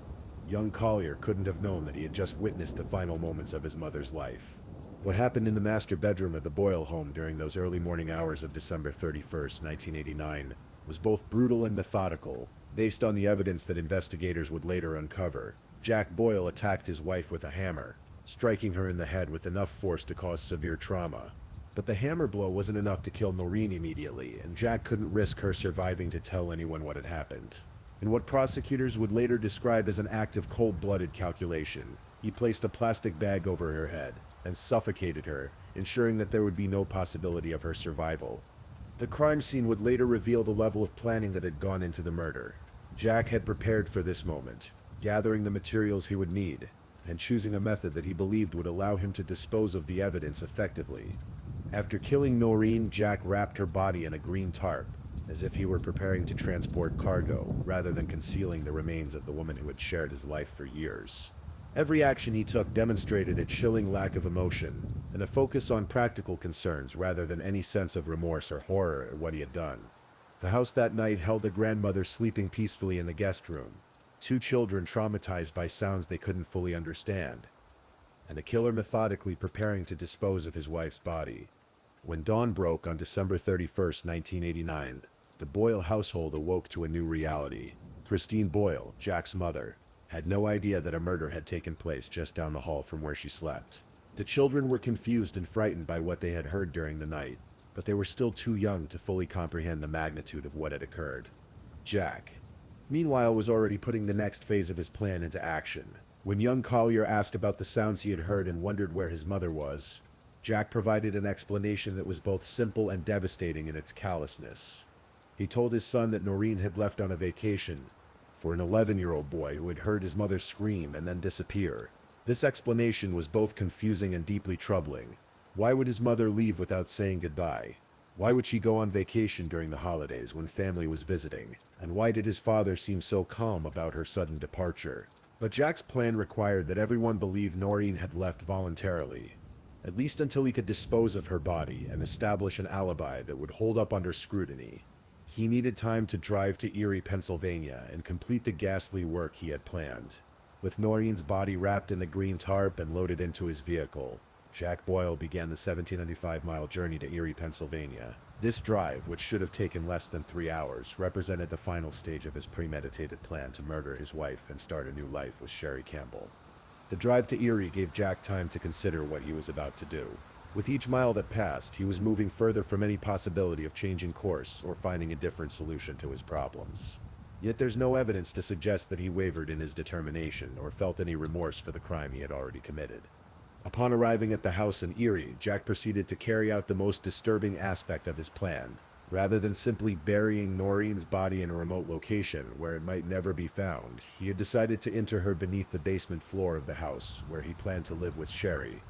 young Collier couldn't have known that he had just witnessed the final moments of his mother's life. What happened in the master bedroom of the Boyle home during those early morning hours of December 31st, 1989, was both brutal and methodical, based on the evidence that investigators would later uncover. Jack Boyle attacked his wife with a hammer, striking her in the head with enough force to cause severe trauma. But the hammer blow wasn't enough to kill Noreen immediately, and Jack couldn't risk her surviving to tell anyone what had happened. In what prosecutors would later describe as an act of cold-blooded calculation, he placed a plastic bag over her head and suffocated her, ensuring that there would be no possibility of her survival. The crime scene would later reveal the level of planning that had gone into the murder. Jack had prepared for this moment, gathering the materials he would need, and choosing a method that he believed would allow him to dispose of the evidence effectively. After killing Noreen, Jack wrapped her body in a green tarp, as if he were preparing to transport cargo, rather than concealing the remains of the woman who had shared his life for years. Every action he took demonstrated a chilling lack of emotion, and a focus on practical concerns rather than any sense of remorse or horror at what he had done. The house that night held a grandmother sleeping peacefully in the guest room, two children traumatized by sounds they couldn't fully understand, and a killer methodically preparing to dispose of his wife's body. When dawn broke on December 31st, 1989, the Boyle household awoke to a new reality. Christine Boyle, Jack's mother, had no idea that a murder had taken place just down the hall from where she slept. The children were confused and frightened by what they had heard during the night, but they were still too young to fully comprehend the magnitude of what had occurred. Jack, meanwhile, was already putting the next phase of his plan into action. When young Collier asked about the sounds he had heard and wondered where his mother was, Jack provided an explanation that was both simple and devastating in its callousness. He told his son that Noreen had left on a vacation for an 11-year-old boy who had heard his mother scream and then disappear. This explanation was both confusing and deeply troubling. Why would his mother leave without saying goodbye? Why would she go on vacation during the holidays when family was visiting? And why did his father seem so calm about her sudden departure? But Jack's plan required that everyone believe Noreen had left voluntarily, at least until he could dispose of her body and establish an alibi that would hold up under scrutiny. He needed time to drive to Erie, Pennsylvania, and complete the ghastly work he had planned. With Noreen's body wrapped in the green tarp and loaded into his vehicle, Jack Boyle began the 1795-mile journey to Erie, Pennsylvania. This drive, which should have taken less than 3 hours, represented the final stage of his premeditated plan to murder his wife and start a new life with Sherry Campbell. The drive to Erie gave Jack time to consider what he was about to do. With each mile that passed, he was moving further from any possibility of changing course or finding a different solution to his problems. Yet there's no evidence to suggest that he wavered in his determination or felt any remorse for the crime he had already committed. Upon arriving at the house in Erie, Jack proceeded to carry out the most disturbing aspect of his plan. Rather than simply burying Noreen's body in a remote location where it might never be found, he had decided to inter her beneath the basement floor of the house, where he planned to live with Sherry.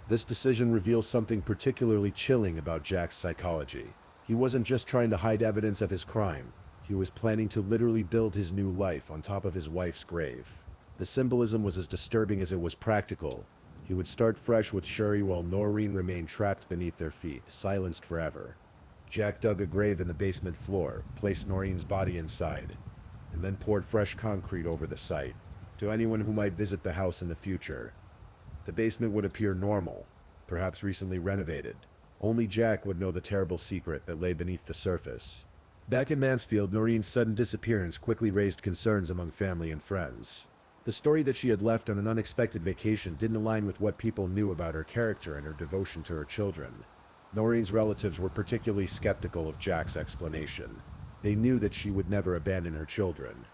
This decision reveals something particularly chilling about Jack's psychology. He wasn't just trying to hide evidence of his crime. He was planning to literally build his new life on top of his wife's grave. The symbolism was as disturbing as it was practical. He would start fresh with Sherry while Noreen remained trapped beneath their feet, silenced forever. Jack dug a grave in the basement floor, placed Noreen's body inside, and then poured fresh concrete over the site. To anyone who might visit the house in the future, the basement would appear normal, perhaps recently renovated. Only Jack would know the terrible secret that lay beneath the surface. Back in Mansfield, Noreen's sudden disappearance quickly raised concerns among family and friends. The story that she had left on an unexpected vacation didn't align with what people knew about her character and her devotion to her children. Noreen's relatives were particularly skeptical of Jack's explanation. They knew that she would never abandon her children,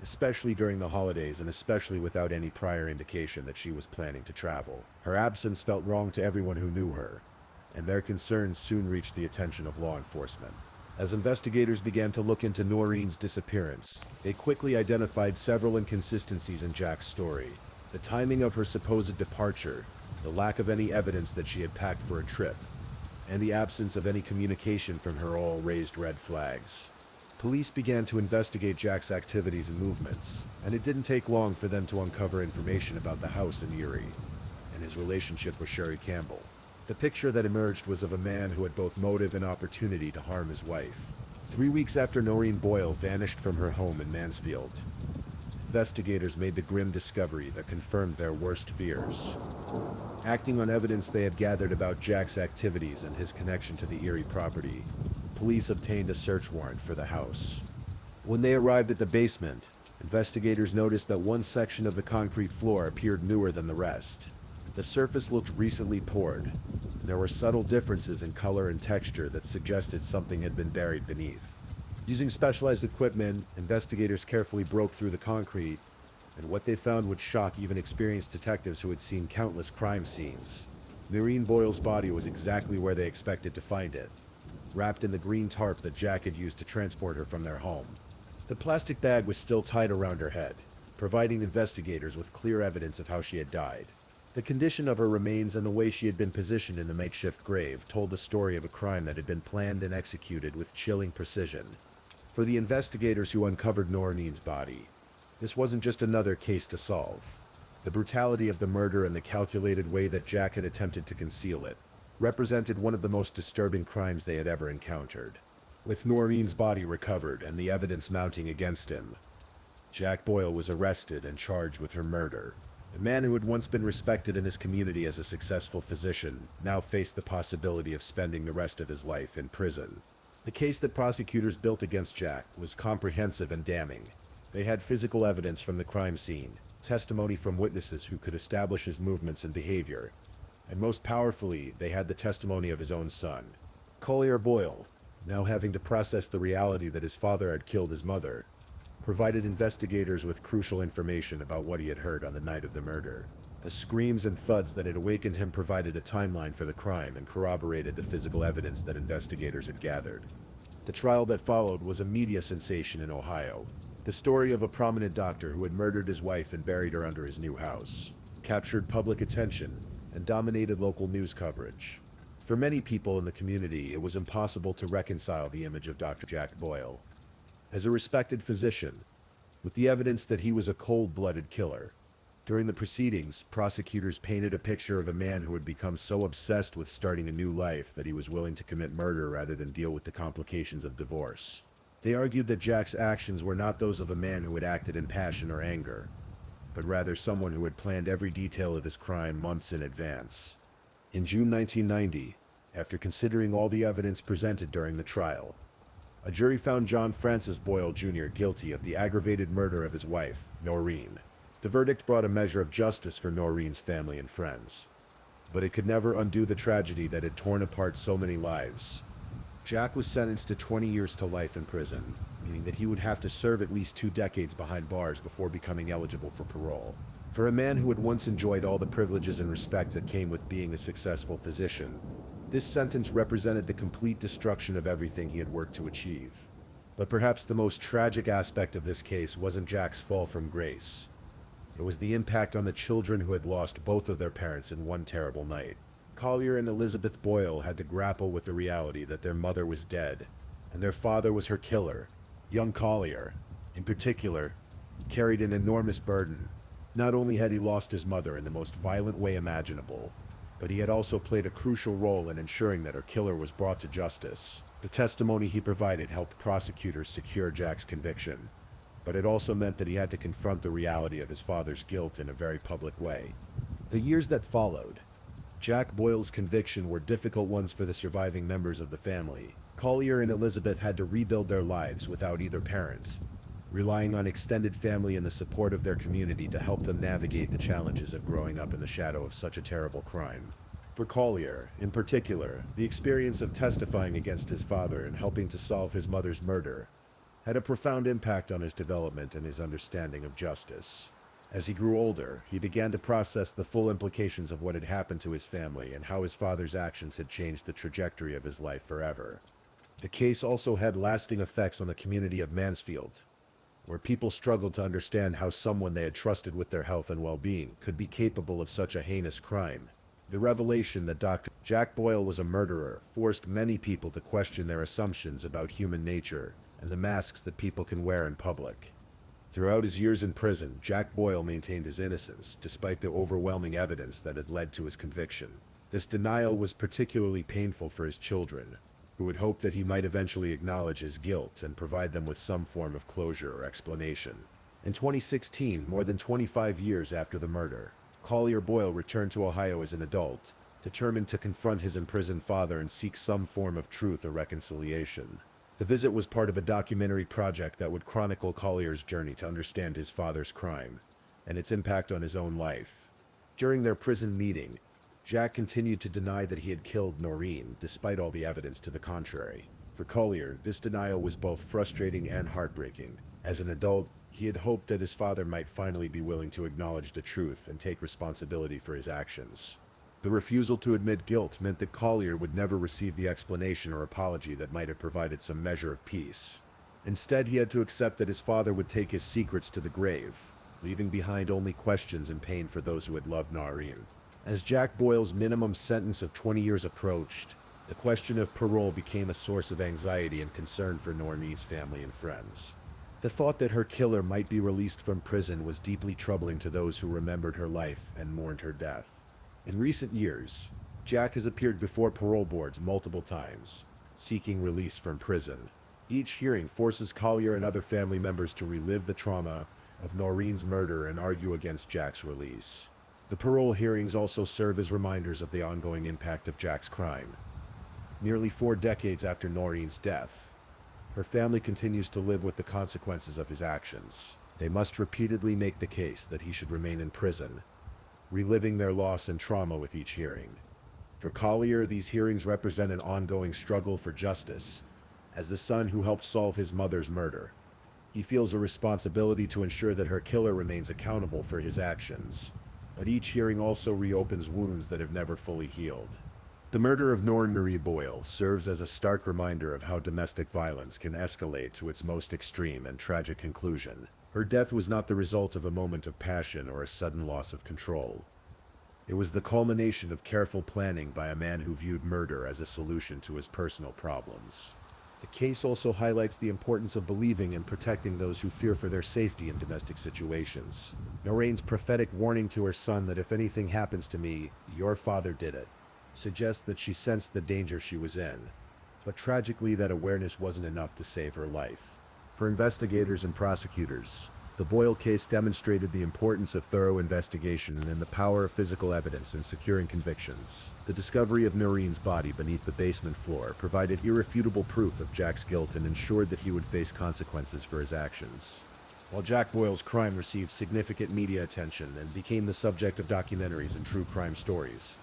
especially during the holidays and especially without any prior indication that she was planning to travel. Her absence felt wrong to everyone who knew her, and their concerns soon reached the attention of law enforcement. As investigators began to look into Noreen's disappearance, they quickly identified several inconsistencies in Jack's story. The timing of her supposed departure, the lack of any evidence that she had packed for a trip, and the absence of any communication from her all raised red flags. Police began to investigate Jack's activities and movements, and it didn't take long for them to uncover information about the house in Erie and his relationship with Sherry Campbell. The picture that emerged was of a man who had both motive and opportunity to harm his wife. 3 weeks after Noreen Boyle vanished from her home in Mansfield, investigators made the grim discovery that confirmed their worst fears. Acting on evidence they had gathered about Jack's activities and his connection to the Erie property, police obtained a search warrant for the house. When they arrived at the basement, investigators noticed that one section of the concrete floor appeared newer than the rest. The surface looked recently poured, and there were subtle differences in color and texture that suggested something had been buried beneath. Using specialized equipment, investigators carefully broke through the concrete, and what they found would shock even experienced detectives who had seen countless crime scenes. Noreen Boyle's body was exactly where they expected to find it, wrapped in the green tarp that Jack had used to transport her from their home. The plastic bag was still tied around her head, providing investigators with clear evidence of how she had died. The condition of her remains and the way she had been positioned in the makeshift grave told the story of a crime that had been planned and executed with chilling precision. For the investigators who uncovered Noreen's body, this wasn't just another case to solve. The brutality of the murder and the calculated way that Jack had attempted to conceal it represented one of the most disturbing crimes they had ever encountered. With Noreen's body recovered and the evidence mounting against him, Jack Boyle was arrested and charged with her murder. The man who had once been respected in his community as a successful physician now faced the possibility of spending the rest of his life in prison. The case that prosecutors built against Jack was comprehensive and damning. They had physical evidence from the crime scene, testimony from witnesses who could establish his movements and behavior, and most powerfully, they had the testimony of his own son. Collier Boyle, now having to process the reality that his father had killed his mother, provided investigators with crucial information about what he had heard on the night of the murder. The screams and thuds that had awakened him provided a timeline for the crime and corroborated the physical evidence that investigators had gathered. The trial that followed was a media sensation in Ohio. The story of a prominent doctor who had murdered his wife and buried her under his new house captured public attention and dominated local news coverage. For many people in the community, it was impossible to reconcile the image of Dr. Jack Boyle as a respected physician with the evidence that he was a cold-blooded killer. During the proceedings, prosecutors painted a picture of a man who had become so obsessed with starting a new life that he was willing to commit murder rather than deal with the complications of divorce. They argued that Jack's actions were not those of a man who had acted in passion or anger, but rather someone who had planned every detail of his crime months in advance. In June 1990, after considering all the evidence presented during the trial, a jury found John Francis Boyle Jr. guilty of the aggravated murder of his wife, Noreen. The verdict brought a measure of justice for Noreen's family and friends, but it could never undo the tragedy that had torn apart so many lives. Jack was sentenced to 20 years to life in prison, meaning that he would have to serve at least 2 decades behind bars before becoming eligible for parole. For a man who had once enjoyed all the privileges and respect that came with being a successful physician, this sentence represented the complete destruction of everything he had worked to achieve. But perhaps the most tragic aspect of this case wasn't Jack's fall from grace. It was the impact on the children who had lost both of their parents in one terrible night. Collier and Elizabeth Boyle had to grapple with the reality that their mother was dead, and their father was her killer, Young Collier, in particular, carried an enormous burden. Not only had he lost his mother in the most violent way imaginable, but he had also played a crucial role in ensuring that her killer was brought to justice. The testimony he provided helped prosecutors secure Jack's conviction, but it also meant that he had to confront the reality of his father's guilt in a very public way. The years that followed, Jack Boyle's conviction were difficult ones for the surviving members of the family. Collier and Elizabeth had to rebuild their lives without either parent, relying on extended family and the support of their community to help them navigate the challenges of growing up in the shadow of such a terrible crime. For Collier, in particular, the experience of testifying against his father and helping to solve his mother's murder had a profound impact on his development and his understanding of justice. As he grew older, he began to process the full implications of what had happened to his family and how his father's actions had changed the trajectory of his life forever. The case also had lasting effects on the community of Mansfield, where people struggled to understand how someone they had trusted with their health and well-being could be capable of such a heinous crime. The revelation that Dr. Jack Boyle was a murderer forced many people to question their assumptions about human nature and the masks that people can wear in public. Throughout his years in prison, Jack Boyle maintained his innocence, despite the overwhelming evidence that had led to his conviction. This denial was particularly painful for his children, who had hoped that he might eventually acknowledge his guilt and provide them with some form of closure or explanation. In 2016, more than 25 years after the murder, Collier Boyle returned to Ohio as an adult, determined to confront his imprisoned father and seek some form of truth or reconciliation. The visit was part of a documentary project that would chronicle Collier's journey to understand his father's crime and its impact on his own life. During their prison meeting, Jack continued to deny that he had killed Noreen, despite all the evidence to the contrary. For Collier, this denial was both frustrating and heartbreaking. As an adult, he had hoped that his father might finally be willing to acknowledge the truth and take responsibility for his actions. The refusal to admit guilt meant that Collier would never receive the explanation or apology that might have provided some measure of peace. Instead, he had to accept that his father would take his secrets to the grave, leaving behind only questions and pain for those who had loved Noreen. As Jack Boyle's minimum sentence of 20 years approached, the question of parole became a source of anxiety and concern for Noreen's family and friends. The thought that her killer might be released from prison was deeply troubling to those who remembered her life and mourned her death. In recent years, Jack has appeared before parole boards multiple times, seeking release from prison. Each hearing forces Collier and other family members to relive the trauma of Noreen's murder and argue against Jack's release. The parole hearings also serve as reminders of the ongoing impact of Jack's crime. Nearly 4 decades after Noreen's death, her family continues to live with the consequences of his actions. They must repeatedly make the case that he should remain in prison, reliving their loss and trauma with each hearing. For Collier, these hearings represent an ongoing struggle for justice. As the son who helped solve his mother's murder, he feels a responsibility to ensure that her killer remains accountable for his actions. But each hearing also reopens wounds that have never fully healed. The murder of Noreen Boyle serves as a stark reminder of how domestic violence can escalate to its most extreme and tragic conclusion. Her death was not the result of a moment of passion or a sudden loss of control. It was the culmination of careful planning by a man who viewed murder as a solution to his personal problems. The case also highlights the importance of believing and protecting those who fear for their safety in domestic situations. Noreen's prophetic warning to her son that if anything happens to me, your father did it, suggests that she sensed the danger she was in. But tragically, that awareness wasn't enough to save her life. For investigators and prosecutors, the Boyle case demonstrated the importance of thorough investigation and the power of physical evidence in securing convictions. The discovery of Noreen's body beneath the basement floor provided irrefutable proof of Jack's guilt and ensured that he would face consequences for his actions. While Jack Boyle's crime received significant media attention and became the subject of documentaries and true crime stories,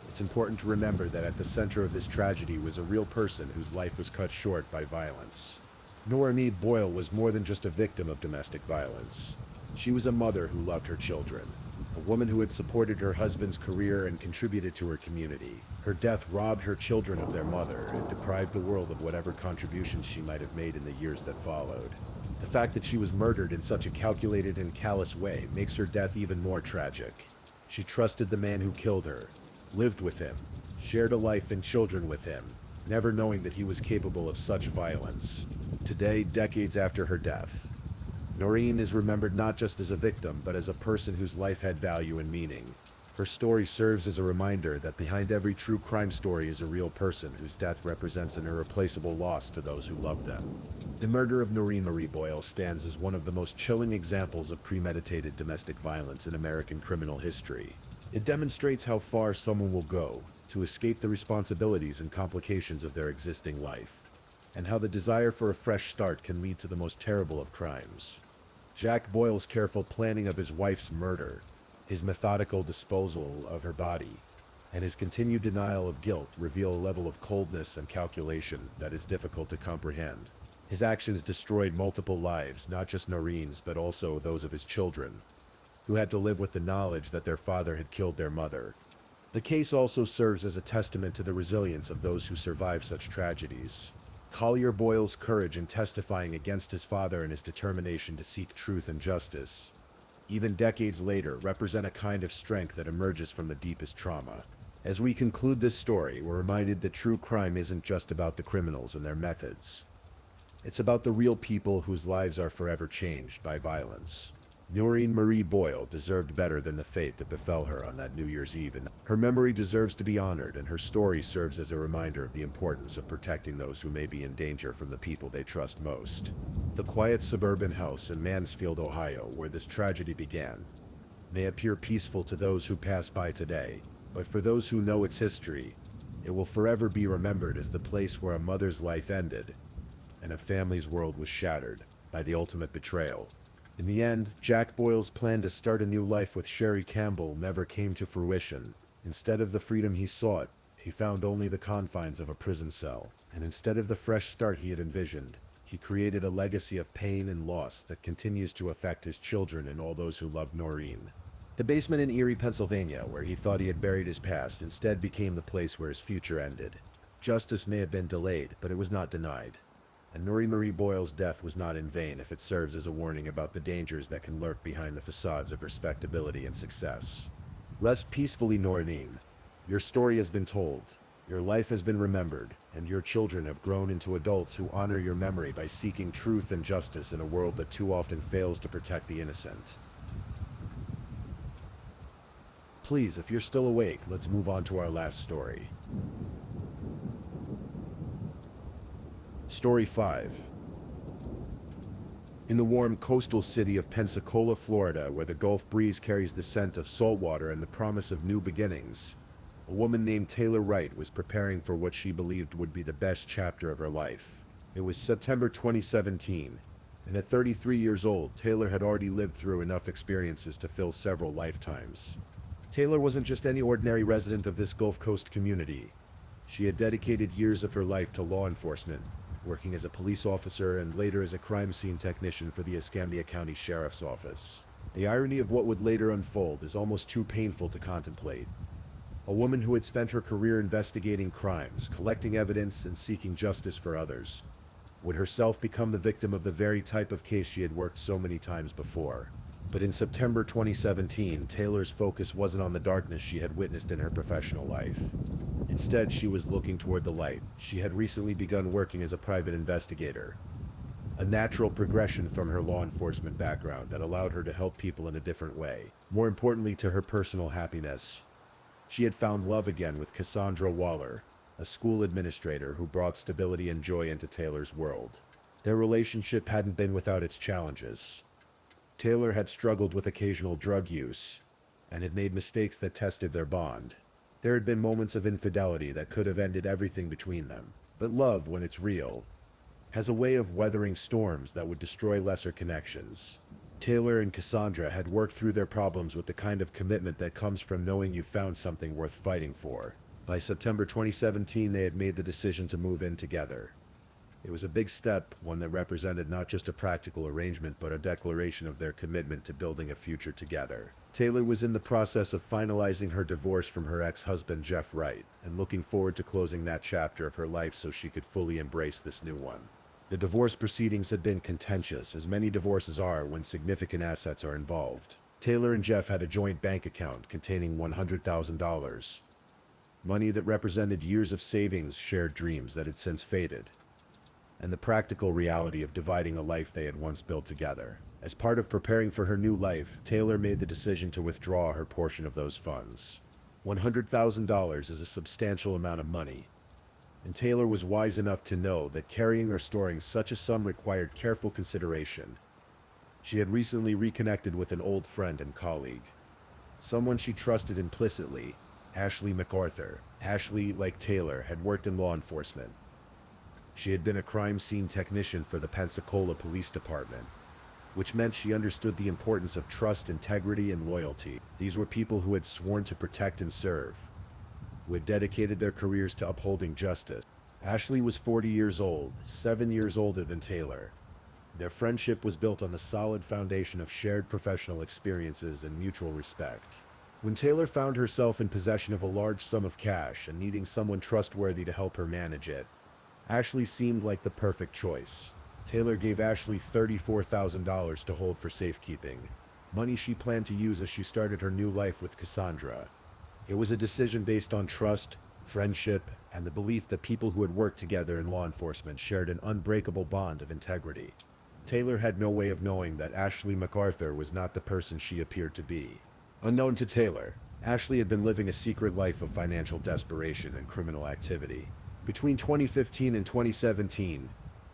it's important to remember that at the center of this tragedy was a real person whose life was cut short by violence. Noreen Boyle was more than just a victim of domestic violence. She was a mother who loved her children, a woman who had supported her husband's career and contributed to her community. Her death robbed her children of their mother and deprived the world of whatever contributions she might have made in the years that followed. The fact that she was murdered in such a calculated and callous way makes her death even more tragic. She trusted the man who killed her, lived with him, shared a life and children with him, never knowing that he was capable of such violence. Today, decades after her death, Noreen is remembered not just as a victim, but as a person whose life had value and meaning. Her story serves as a reminder that behind every true crime story is a real person whose death represents an irreplaceable loss to those who love them. The murder of Noreen Marie Boyle stands as one of the most chilling examples of premeditated domestic violence in American criminal history. It demonstrates how far someone will go to escape the responsibilities and complications of their existing life, and how the desire for a fresh start can lead to the most terrible of crimes. Jack Boyle's careful planning of his wife's murder, his methodical disposal of her body, and his continued denial of guilt reveal a level of coldness and calculation that is difficult to comprehend. His actions destroyed multiple lives, not just Noreen's, but also those of his children, who had to live with the knowledge that their father had killed their mother. The case also serves as a testament to the resilience of those who survive such tragedies. Collier Boyle's courage in testifying against his father and his determination to seek truth and justice, even decades later, represent a kind of strength that emerges from the deepest trauma. As we conclude this story, we're reminded that true crime isn't just about the criminals and their methods. It's about the real people whose lives are forever changed by violence. Noreen Marie Boyle deserved better than the fate that befell her on that New Year's Eve, and her memory deserves to be honored, and her story serves as a reminder of the importance of protecting those who may be in danger from the people they trust most. The quiet suburban house in Mansfield, Ohio, where this tragedy began, may appear peaceful to those who pass by today, but for those who know its history, it will forever be remembered as the place where a mother's life ended, and a family's world was shattered by the ultimate betrayal. In the end, Jack Boyle's plan to start a new life with Sherry Campbell never came to fruition. Instead of the freedom he sought, he found only the confines of a prison cell. And instead of the fresh start he had envisioned, he created a legacy of pain and loss that continues to affect his children and all those who loved Noreen. The basement in Erie, Pennsylvania, where he thought he had buried his past, instead became the place where his future ended. Justice may have been delayed, but it was not denied. And Noreen Marie Boyle's death was not in vain if it serves as a warning about the dangers that can lurk behind the facades of respectability and success. Rest peacefully, Noreen. Your story has been told, your life has been remembered, and your children have grown into adults who honor your memory by seeking truth and justice in a world that too often fails to protect the innocent. Please, if you're still awake, let's move on to our last story. Story 5. In the warm coastal city of Pensacola, Florida, where the Gulf breeze carries the scent of salt water and the promise of new beginnings, a woman named Taylor Wright was preparing for what she believed would be the best chapter of her life. It was September 2017, and at 33 years old, Taylor had already lived through enough experiences to fill several lifetimes. Taylor wasn't just any ordinary resident of this Gulf Coast community. She had dedicated years of her life to law enforcement, working as a police officer and later as a crime scene technician for the Escambia County Sheriff's Office. The irony of what would later unfold is almost too painful to contemplate. A woman who had spent her career investigating crimes, collecting evidence, and seeking justice for others, would herself become the victim of the very type of case she had worked so many times before. But in September 2017, Taylor's focus wasn't on the darkness she had witnessed in her professional life. Instead, she was looking toward the light. She had recently begun working as a private investigator, a natural progression from her law enforcement background that allowed her to help people in a different way. More importantly to her personal happiness, she had found love again with Cassandra Waller, a school administrator who brought stability and joy into Taylor's world. Their relationship hadn't been without its challenges. Taylor had struggled with occasional drug use and had made mistakes that tested their bond. There had been moments of infidelity that could have ended everything between them. But love, when it's real, has a way of weathering storms that would destroy lesser connections. Taylor and Cassandra had worked through their problems with the kind of commitment that comes from knowing you found something worth fighting for. By September 2017, they had made the decision to move in together. It was a big step, one that represented not just a practical arrangement, but a declaration of their commitment to building a future together. Taylor was in the process of finalizing her divorce from her ex-husband, Jeff Wright, and looking forward to closing that chapter of her life so she could fully embrace this new one. The divorce proceedings had been contentious, as many divorces are when significant assets are involved. Taylor and Jeff had a joint bank account containing $100,000, money that represented years of savings, shared dreams that had since faded. and the practical reality of dividing a life they had once built together. As part of preparing for her new life, Taylor made the decision to withdraw her portion of those funds. $100,000 is a substantial amount of money, and Taylor was wise enough to know that carrying or storing such a sum required careful consideration. She had recently reconnected with an old friend and colleague, someone she trusted implicitly, Ashley MacArthur. Ashley, like Taylor, had worked in law enforcement. She had been a crime scene technician for the Pensacola Police Department, which meant she understood the importance of trust, integrity, and loyalty. These were people who had sworn to protect and serve, who had dedicated their careers to upholding justice. Ashley was 40 years old, 7 years older than Taylor. Their friendship was built on the solid foundation of shared professional experiences and mutual respect. When Taylor found herself in possession of a large sum of cash and needing someone trustworthy to help her manage it, Ashley seemed like the perfect choice. Taylor gave Ashley $34,000 to hold for safekeeping, money she planned to use as she started her new life with Cassandra. It was a decision based on trust, friendship, and the belief that people who had worked together in law enforcement shared an unbreakable bond of integrity. Taylor had no way of knowing that Ashley MacArthur was not the person she appeared to be. Unknown to Taylor, Ashley had been living a secret life of financial desperation and criminal activity. Between 2015 and 2017,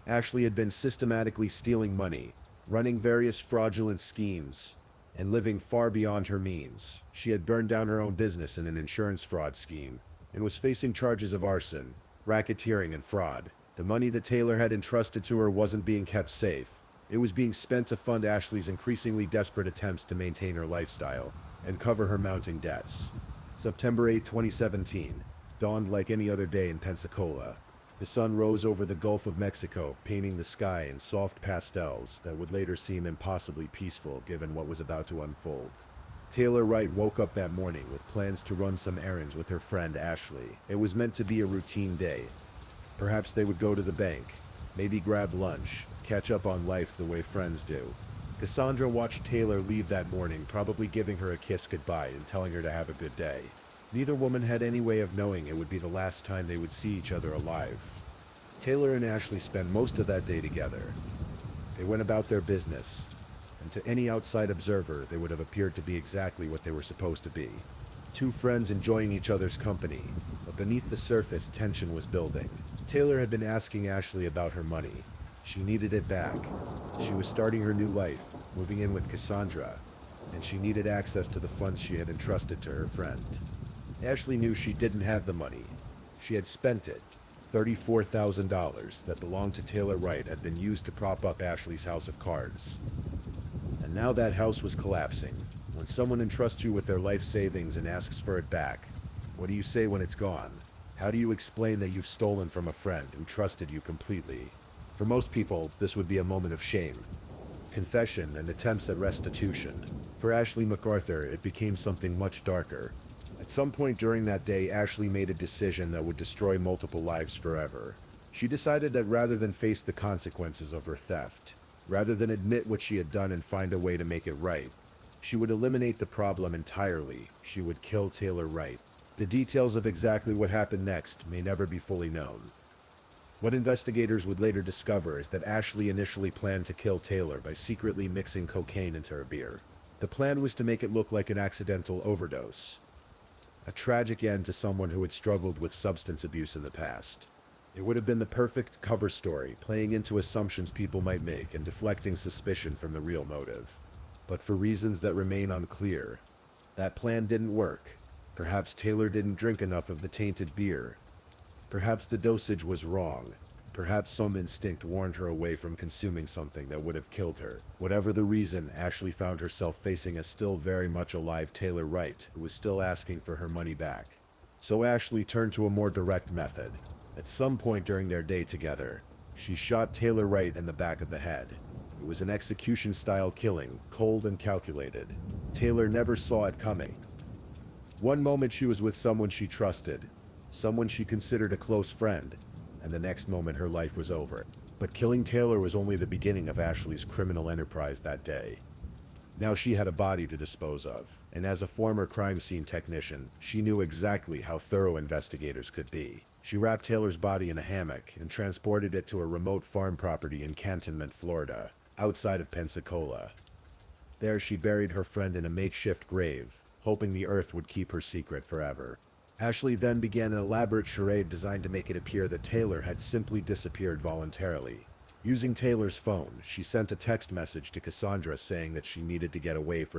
Ashley had been systematically stealing money, running various fraudulent schemes, and living far beyond her means. She had burned down her own business in an insurance fraud scheme, and was facing charges of arson, racketeering, and fraud. The money that Taylor had entrusted to her wasn't being kept safe. It was being spent to fund Ashley's increasingly desperate attempts to maintain her lifestyle and cover her mounting debts. September 8, 2017, dawned like any other day in Pensacola. The sun rose over the Gulf of Mexico, painting the sky in soft pastels that would later seem impossibly peaceful given what was about to unfold. Taylor Wright woke up that morning with plans to run some errands with her friend Ashley. It was meant to be a routine day. Perhaps they would go to the bank, maybe grab lunch, catch up on life the way friends do. Cassandra watched Taylor leave that morning, probably giving her a kiss goodbye and telling her to have a good day. Neither woman had any way of knowing it would be the last time they would see each other alive. Taylor and Ashley spent most of that day together. They went about their business, and to any outside observer, they would have appeared to be exactly what they were supposed to be. Two friends enjoying each other's company, but beneath the surface, tension was building. Taylor had been asking Ashley about her money. She needed it back. She was starting her new life, moving in with Cassandra, and she needed access to the funds she had entrusted to her friend. Ashley knew she didn't have the money. She had spent it. $34,000 that belonged to Taylor Wright had been used to prop up Ashley's house of cards. And now that house was collapsing. When someone entrusts you with their life savings and asks for it back, what do you say when it's gone? How do you explain that you've stolen from a friend who trusted you completely? For most people, this would be a moment of shame, confession, and attempts at restitution. For Ashley MacArthur, it became something much darker. At some point during that day, Ashley made a decision that would destroy multiple lives forever. She decided that rather than face the consequences of her theft, rather than admit what she had done and find a way to make it right, she would eliminate the problem entirely. She would kill Taylor Wright. The details of exactly what happened next may never be fully known. What investigators would later discover is that Ashley initially planned to kill Taylor by secretly mixing cocaine into her beer. The plan was to make it look like an accidental overdose, a tragic end to someone who had struggled with substance abuse in the past. It would have been the perfect cover story, playing into assumptions people might make and deflecting suspicion from the real motive. But for reasons that remain unclear, that plan didn't work. Perhaps Taylor didn't drink enough of the tainted beer. Perhaps the dosage was wrong. Perhaps some instinct warned her away from consuming something that would have killed her. Whatever the reason, Ashley found herself facing a still very much alive Taylor Wright, who was still asking for her money back. So Ashley turned to a more direct method. At some point during their day together, she shot Taylor Wright in the back of the head. It was an execution-style killing, cold and calculated. Taylor never saw it coming. One moment she was with someone she trusted, someone she considered a close friend, and the next moment her life was over. But killing Taylor was only the beginning of Ashley's criminal enterprise that day. Now she had a body to dispose of, and as a former crime scene technician, she knew exactly how thorough investigators could be. She wrapped Taylor's body in a hammock and transported it to a remote farm property in Cantonment, Florida, outside of Pensacola. There she buried her friend in a makeshift grave, hoping the earth would keep her secret forever. Ashley then began an elaborate charade designed to make it appear that Taylor had simply disappeared voluntarily. Using Taylor's phone, she sent a text message to Cassandra saying that she needed to get away for